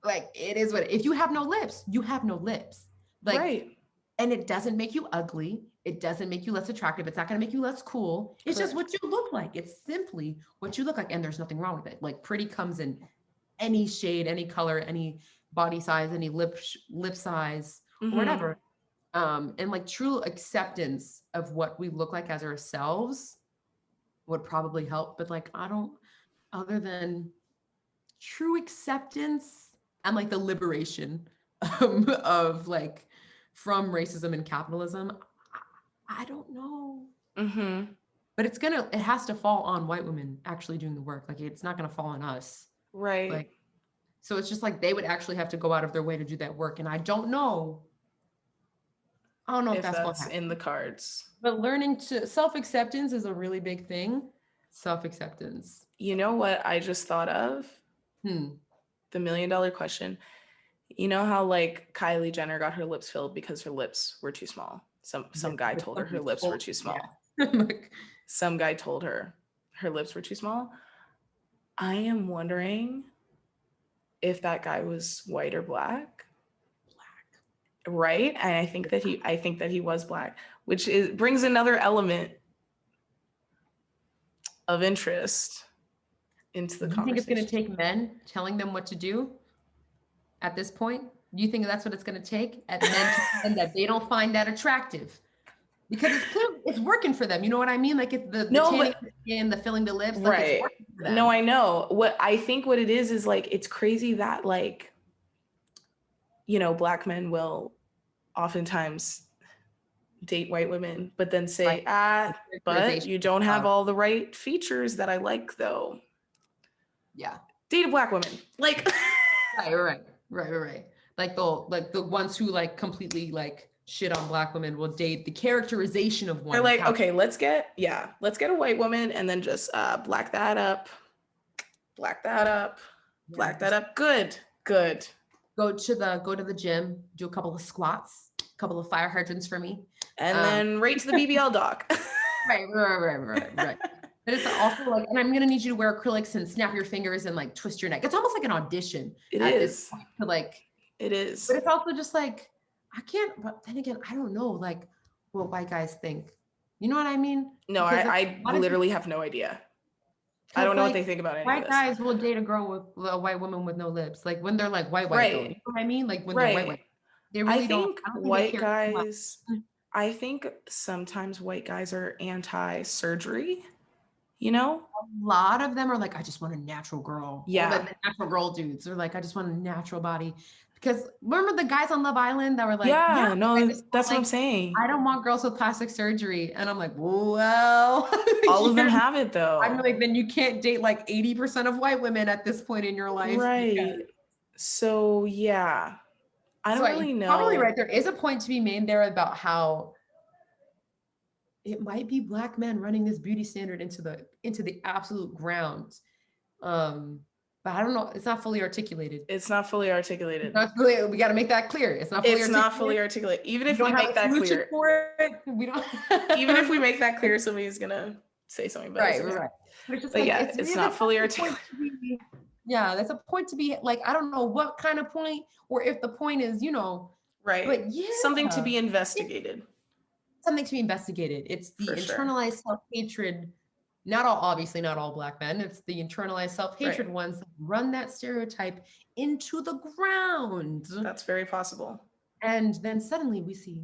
Like it is what, if you have no lips, you have no lips. Like, and it doesn't make you ugly. It doesn't make you less attractive. It's not going to make you less cool. It's just what you look like. It's simply what you look like. And there's nothing wrong with it. Like pretty comes in any shade, any color, any body size, any lip size, or whatever. And like true acceptance of what we look like as ourselves would probably help. But like, I don't, other than true acceptance and like the liberation of like from racism and capitalism, I don't know. But it has to fall on white women actually doing the work. Like it's not going to fall on us. Right. Like, so it's just like they would actually have to go out of their way to do that work. And I don't know if that's in the cards. But learning to self-acceptance is a really big thing. Self-acceptance. You know what I just thought of? The $1 million question. You know how like Kylie Jenner got her lips filled because her lips were too small? Some guy told her lips were too small. Some guy told her lips were too small. I am wondering if that guy was white or black. Right? And I think that he was black, which brings another element of interest into the conversation. You think it's going to take men telling them what to do at this point? Do you think that's what it's going to take at men and that they don't find that attractive? Because it's clear it's working for them. You know what I mean? Like it's the tanning the skin, the filling the lips. Like it's working for them. No, I know. What I think what it is like it's crazy that like, you know, Black men will oftentimes date white women, but then say, but you don't have all the right features that I like though. Yeah. Date a Black woman. Like right. Like the ones who like completely like shit on Black women will date the characterization of one. They're like, okay, let's get a white woman and then just black that up. Good. Go to the gym, do a couple of squats, a couple of fire hydrants for me. And then right to the BBL doc. Right. But it's also like, and I'm gonna need you to wear acrylics and snap your fingers and like twist your neck. It's almost like an audition. It is. It is. But it's also just like, I can't, but then again, I don't know like what white guys think. You know what I mean? No, I literally have no idea. I don't know what they think about any white guys will date a girl with a white woman with no lips. Like when they're like white, right. Though. You know what I mean? Like when they're white. They really don't. I don't white guys, I think sometimes white guys are anti-surgery. you know? A lot of them are like, I just want a natural girl. Or like Yeah. the natural girl dudes are like, I just want a natural body. Because remember the guys on Love Island that were like, yeah, Yeah, I no, just want that's what I'm like, saying. I don't want girls with plastic surgery. And I'm like, well, All of them you're, have it I'm though. like, then you can't date like 80% of white women at this point in your life. Right. Because So yeah, I so don't you're really probably know. right. There is a point to be made there about how it might be black men running this beauty standard into the absolute ground. Um, but I don't know. It's not fully articulated. It's not fully It's articulated. not fully, we got to make that clear. It's not fully It's not articulated. fully articulated. Even We if we don't have make a that solution clear, for it. We don't. even if we make that clear, somebody's gonna say something, but it's Right, okay. right. But it's just But like yeah, it's it's really not that's fully a point articulated. to be. Yeah, that's a point to be like I don't know what kind of point, or if the point is Right. but Something to yeah, be it's investigated something to be investigated. It's the for sure. internalized self hatred. Not all, obviously, not all black men. It's the internalized self hatred Right. ones that run that stereotype into the ground. That's very possible. And then suddenly we see,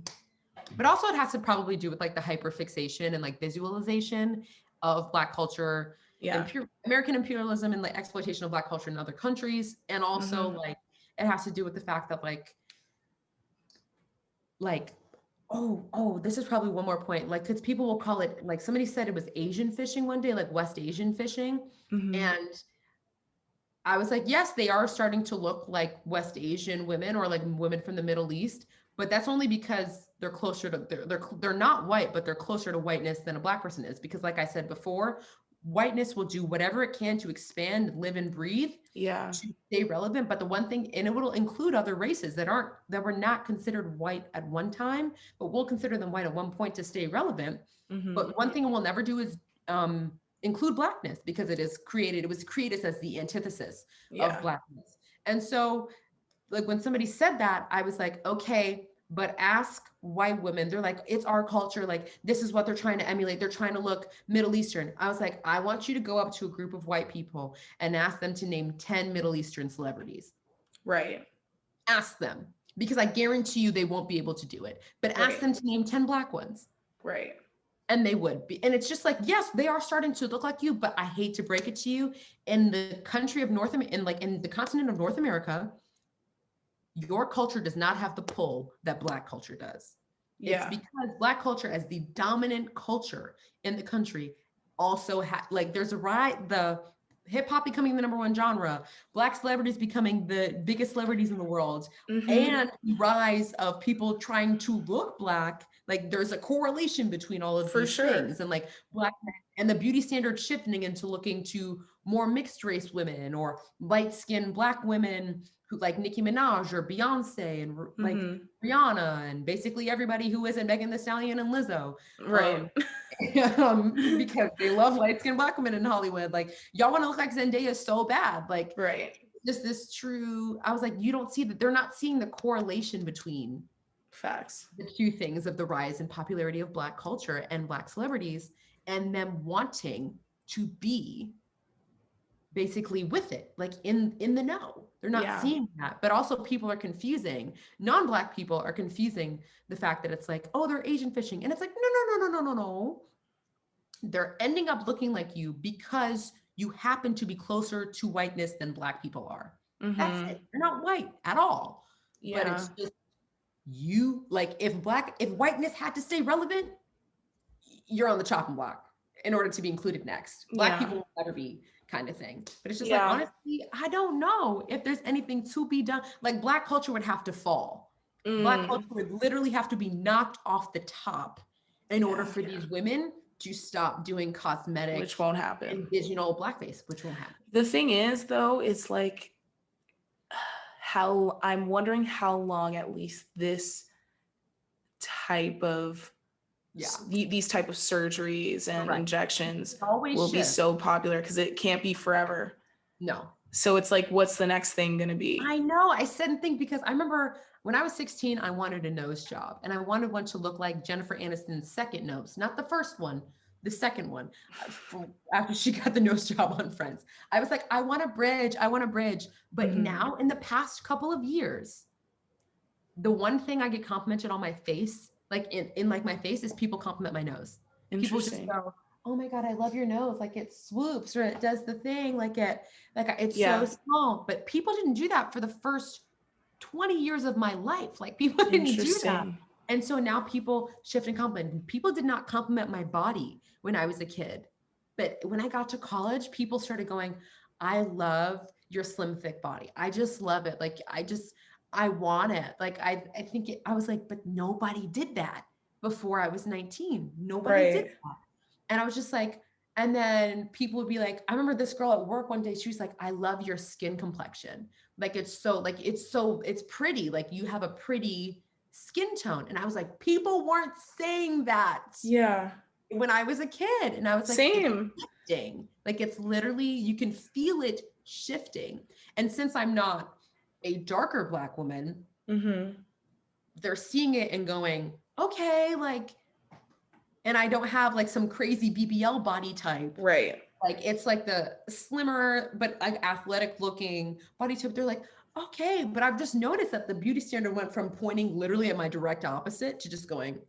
but also it has to probably do with like the hyperfixation and like visualization of black culture, Yeah. American imperialism and like exploitation of black culture in other countries. And also Hmm. like it has to do with the fact that like this is probably one more point, like because people will call it, like somebody said it was Asian fishing one day, like West Asian fishing. Hmm. And I was like, yes, they are starting to look like West Asian women or like women from the Middle East, but that's only because they're closer to they're not white, but they're closer to whiteness than a black person is. Because like I said before, whiteness will do whatever it can to expand, live, and breathe Yeah. to stay relevant. But the one thing, and it will include other races that were not considered white at one time, but we'll consider them white at one point to stay relevant. Hmm. But one thing we'll never do is include blackness, because it was created as the antithesis of Yeah. blackness. And so like when somebody said that, I was like, okay, but ask white women. They're like, it's our culture. Like, this is what they're trying to emulate. They're trying to look Middle Eastern. I was like, I want you to go up to a group of white people and ask them to name 10 Middle Eastern celebrities. Right. Ask them, because I guarantee you they won't be able to do it. But ask Right. them to name 10 black ones. Right. And they would be. And it's just like, yes, they are starting to look like you, but I hate to break it to you. In the country of North America, in the continent of North America, your culture does not have the pull that black culture does. It's Yeah. because black culture as the dominant culture in the country also like there's a the hip hop becoming the number one genre, black celebrities becoming the biggest celebrities in the world, Hmm. and the rise of people trying to look black. Like there's a correlation between all of For these sure. things, and like black men and the beauty standard shifting into looking to more mixed race women or light skinned black women who like Nicki Minaj or Beyonce and like Hmm. Rihanna and basically everybody who isn't Megan Thee Stallion and Lizzo. Right. Um, because they love light skinned black women in Hollywood. Like y'all want to look like Zendaya so bad. Like Right. just this true, I was like, you don't see that, they're not seeing the correlation between Facts. the two things of the rise in popularity of black culture and black celebrities and them wanting to be basically with it, like in the know. They're not Yeah. seeing that. But also people are confusing, non-black people are confusing the fact that it's like, oh, they're Asian fishing. And it's like, no. They're ending up looking like you because you happen to be closer to whiteness than black people are. That's Hmm. it. They're not white at all. But Yeah. it's just you, like if whiteness had to stay relevant, you're on the chopping block in order to be included next. Black Yeah. people will never be, kind of thing. But it's just like, Yeah. honestly, I don't know if there's anything to be done. Like black culture would have to fall. Black culture Mm. would literally have to be knocked off the top in order Yeah. for these women to stop doing cosmetic Which won't happen. and digital blackface, which won't happen. The thing is, though, it's like how I'm wondering how long at least this type of Yeah. these type of surgeries and Right. injections Always will be shift. so popular because it can't be forever. No. So it's like, what's the next thing going to be? I know. I said and think because I remember when I was 16, I wanted a nose job and I wanted one to look like Jennifer Aniston's second nose, not the first one, the second one, after she got the nose job on Friends. I was like, I want a bridge. I want a bridge. But Mhm. now in the past couple of years, the one thing I get complimented on my face, like in like my face, is people compliment my nose. People just Interesting. go, oh my God, I love your nose. Like it swoops or it does the thing. It's so Yeah. small. But people didn't do that for the first 20 years of my life. Like people didn't do that. Interesting. And so now people shift and compliment. People did not compliment my body when I was a kid. But when I got to college, people started going, I love your slim, thick body. I just love it. I want it. I think I was like, but nobody did that before I was 19. Nobody did Right. that. And I was just like, and then people would be like, I remember this girl at work one day, she was like, I love your skin complexion. It's pretty. Like you have a pretty skin tone. And I was like, people weren't saying that Yeah. when I was a kid. And I was like, it's Same. shifting. Like it's literally, you can feel it shifting. And since I'm not a darker Black woman, they're seeing it and going, okay, and I don't have like some crazy BBL body type. Right. Like it's like the slimmer, but like athletic looking body type. They're like, okay, but I've just noticed that the beauty standard went from pointing literally at my direct opposite to just going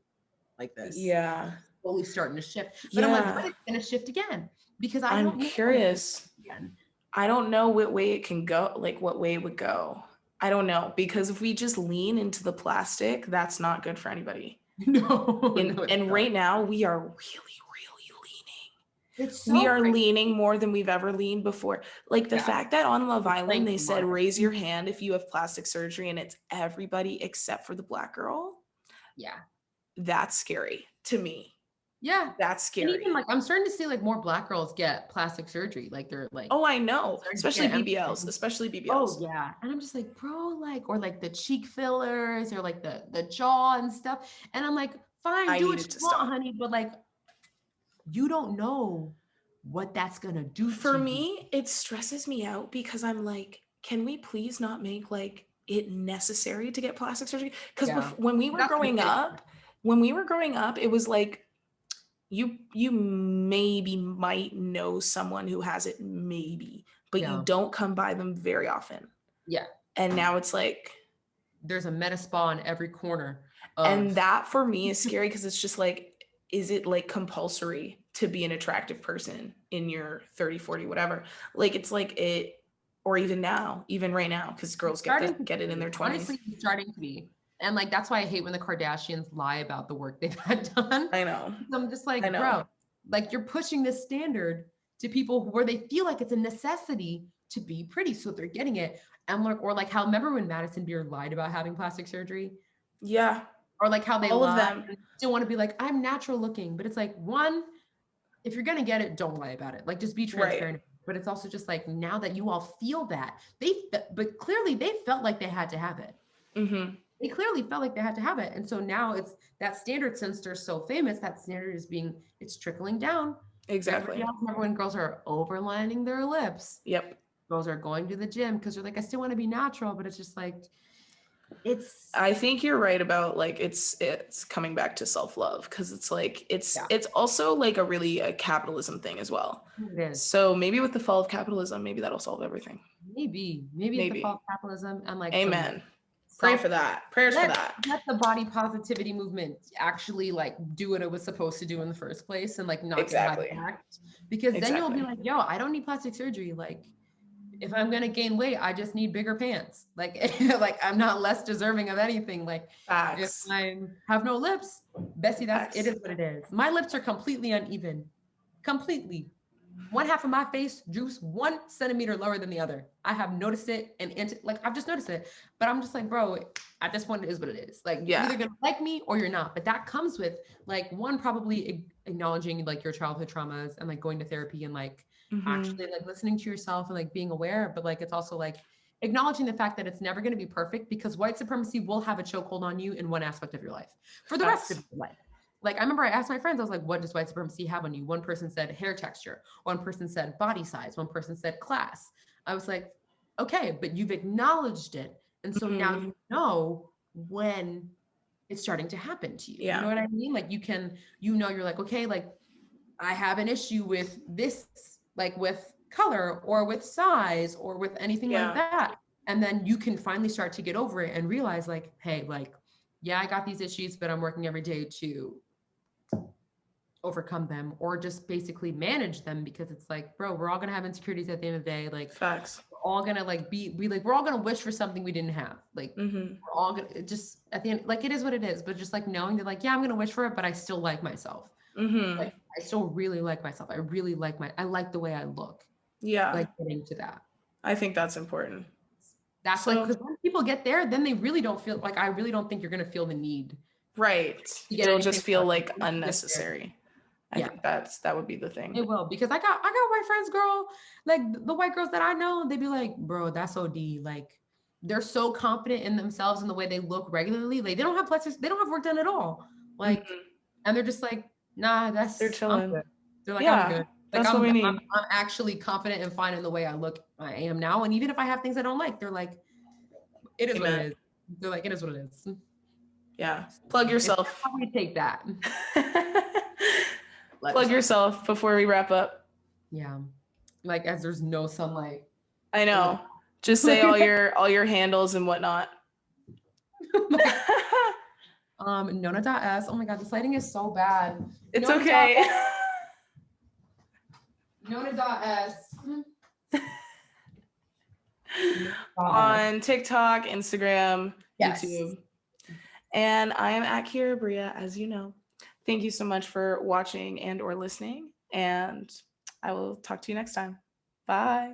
like this. Yeah. Slowly starting to shift. But I'm like, when Yeah. it's gonna shift again? Because I I'm don't know when it's curious. again. I don't know what way it can go, like what way it would go. I don't know, because if we just lean into the plastic, that's not good for anybody. No, And, no, it's and not. right now we are really leaning. It's so We are crazy. leaning more than we've ever leaned before. Like the Yeah. fact that on Love Island, they Thank said, you. raise your hand if you have plastic surgery, and it's everybody except for the Black girl. Yeah. That's scary to me. Yeah. That's And scary. even like I'm starting to see like more Black girls get plastic surgery. Like they're like, Oh, I know. starting to Especially get it. BBLs. Especially BBLs. Oh yeah. And I'm just like, bro, like, or like the cheek fillers or like the jaw and stuff. And I'm like, fine, I do what needed you to want, stop. honey. But like, you don't know what that's gonna do For to you. me, it stresses me out because I'm like, can we please not make like it necessary to get plastic surgery? Because Yeah. when we were That's the growing thing. up, it was like you maybe might know someone who has it, maybe, but you Yeah. don't come by them very often. Yeah. And now it's like, There's a med spa in every corner. and that for me is scary because it's just like, is it like compulsory to be an attractive person in your 30, 40, whatever? Like it's like it, or even right now, because girls get it in their 20s. Honestly, it's starting to be. And like that's why I hate when the Kardashians lie about the work they've had done. I know. I'm just like, I know. bro, like you're pushing this standard to people where they feel like it's a necessity to be pretty, so they're getting it. And like, or like how remember when Madison Beer lied about having plastic surgery? Yeah. Or like how they All of lie them. and still want to be like, I'm natural looking. But it's like, one, if you're gonna get it, don't lie about it. Like just be transparent. Right. But it's also just like now that you all feel that but clearly they felt like they had to have it. Mm-hmm. They clearly felt like they had to have it. And so now it's that standard, since they're so famous, that standard is it's trickling down. Exactly. Remember when girls are overlining their lips? Yep. Girls are going to the gym because they're like, I still want to be natural, but it's just like I think you're right about like it's coming back to self-love, because it's like it's also like a capitalism thing as well. It is. So maybe with the fall of capitalism, maybe that'll solve everything. Maybe it's the fall of capitalism and like amen. Pray for that. Prayers for that. Let the body positivity movement actually like do what it was supposed to do in the first place and like not Exactly. Because then you'll be like, yo, I don't need plastic surgery. Like if I'm gonna gain weight, I just need bigger pants. Like, like I'm not less deserving of anything. Like Facts. if I have no lips, Bessie, it is what it is. My lips are completely uneven. Completely. One half of my face droops 1 centimeter lower than the other. I have noticed it and like I've just noticed it. But I'm just like, bro, at this point it is what it is. Like you're either gonna like me or you're not. But that comes with like one, probably acknowledging like your childhood traumas and like going to therapy and like actually like listening to yourself and like being aware. But like it's also like acknowledging the fact that it's never going to be perfect, because white supremacy will have a chokehold on you in one aspect of your life for the rest of your life. Like I remember I asked my friends, I was like, what does white supremacy have on you? One person said hair texture. One person said body size. One person said class. I was like, okay, but you've acknowledged it. And so now you know when it's starting to happen to you. You know what I mean? Like you're like, okay, like I have an issue with this, like with color or with size or with anything like that. And then you can finally start to get over it and realize like, hey, like, yeah, I got these issues, but I'm working every day to overcome them or just basically manage them, because it's like, bro, we're all gonna have insecurities at the end of the day. Like Facts. we're all gonna like be like, we're all gonna wish for something we didn't have. Like Mm-hmm. we're all gonna just at the end, like it is what it is. But just like knowing that, like, yeah, I'm gonna wish for it, but I still like myself. Mm-hmm. Like I still really like myself. I like the way I look. Yeah, Like getting to that. I think that's important. That's like, So, because when people get there, then they really don't feel like, I really don't think you're gonna feel the need right. to get It'll anything just feel else. like Once you get there, unnecessary. I yeah, think that would be the thing. it will, because I got white friends, girl. Like the white girls that I know, they be like, bro, that's OD. Like they're so confident in themselves and the way they look regularly. Like they don't have plasters, they don't have work done at all. Like, Mhm. and they're just like, nah, They're I'm good. chilling. They're like, I'm Yeah, good. Like that's what we need. I'm actually confident and fine in the way I look. I am now. And even if I have things I don't like, they're like, it is what it Amen. is. They're like, it is what it is. Yeah. Plug It's yourself. how we take that. Let Plug us know. yourself before we wrap up. Yeah. Like as there's no sunlight I in know. Just say all your handles and whatnot. like, Nonnah.s. Oh my god, this lighting is so bad. It's Nonnah. okay. Nonnah.s. On TikTok, Instagram, Yes. YouTube. And I am at Kira Bria, as you know. Thank you so much for watching and or listening. And I will talk to you next time. Bye.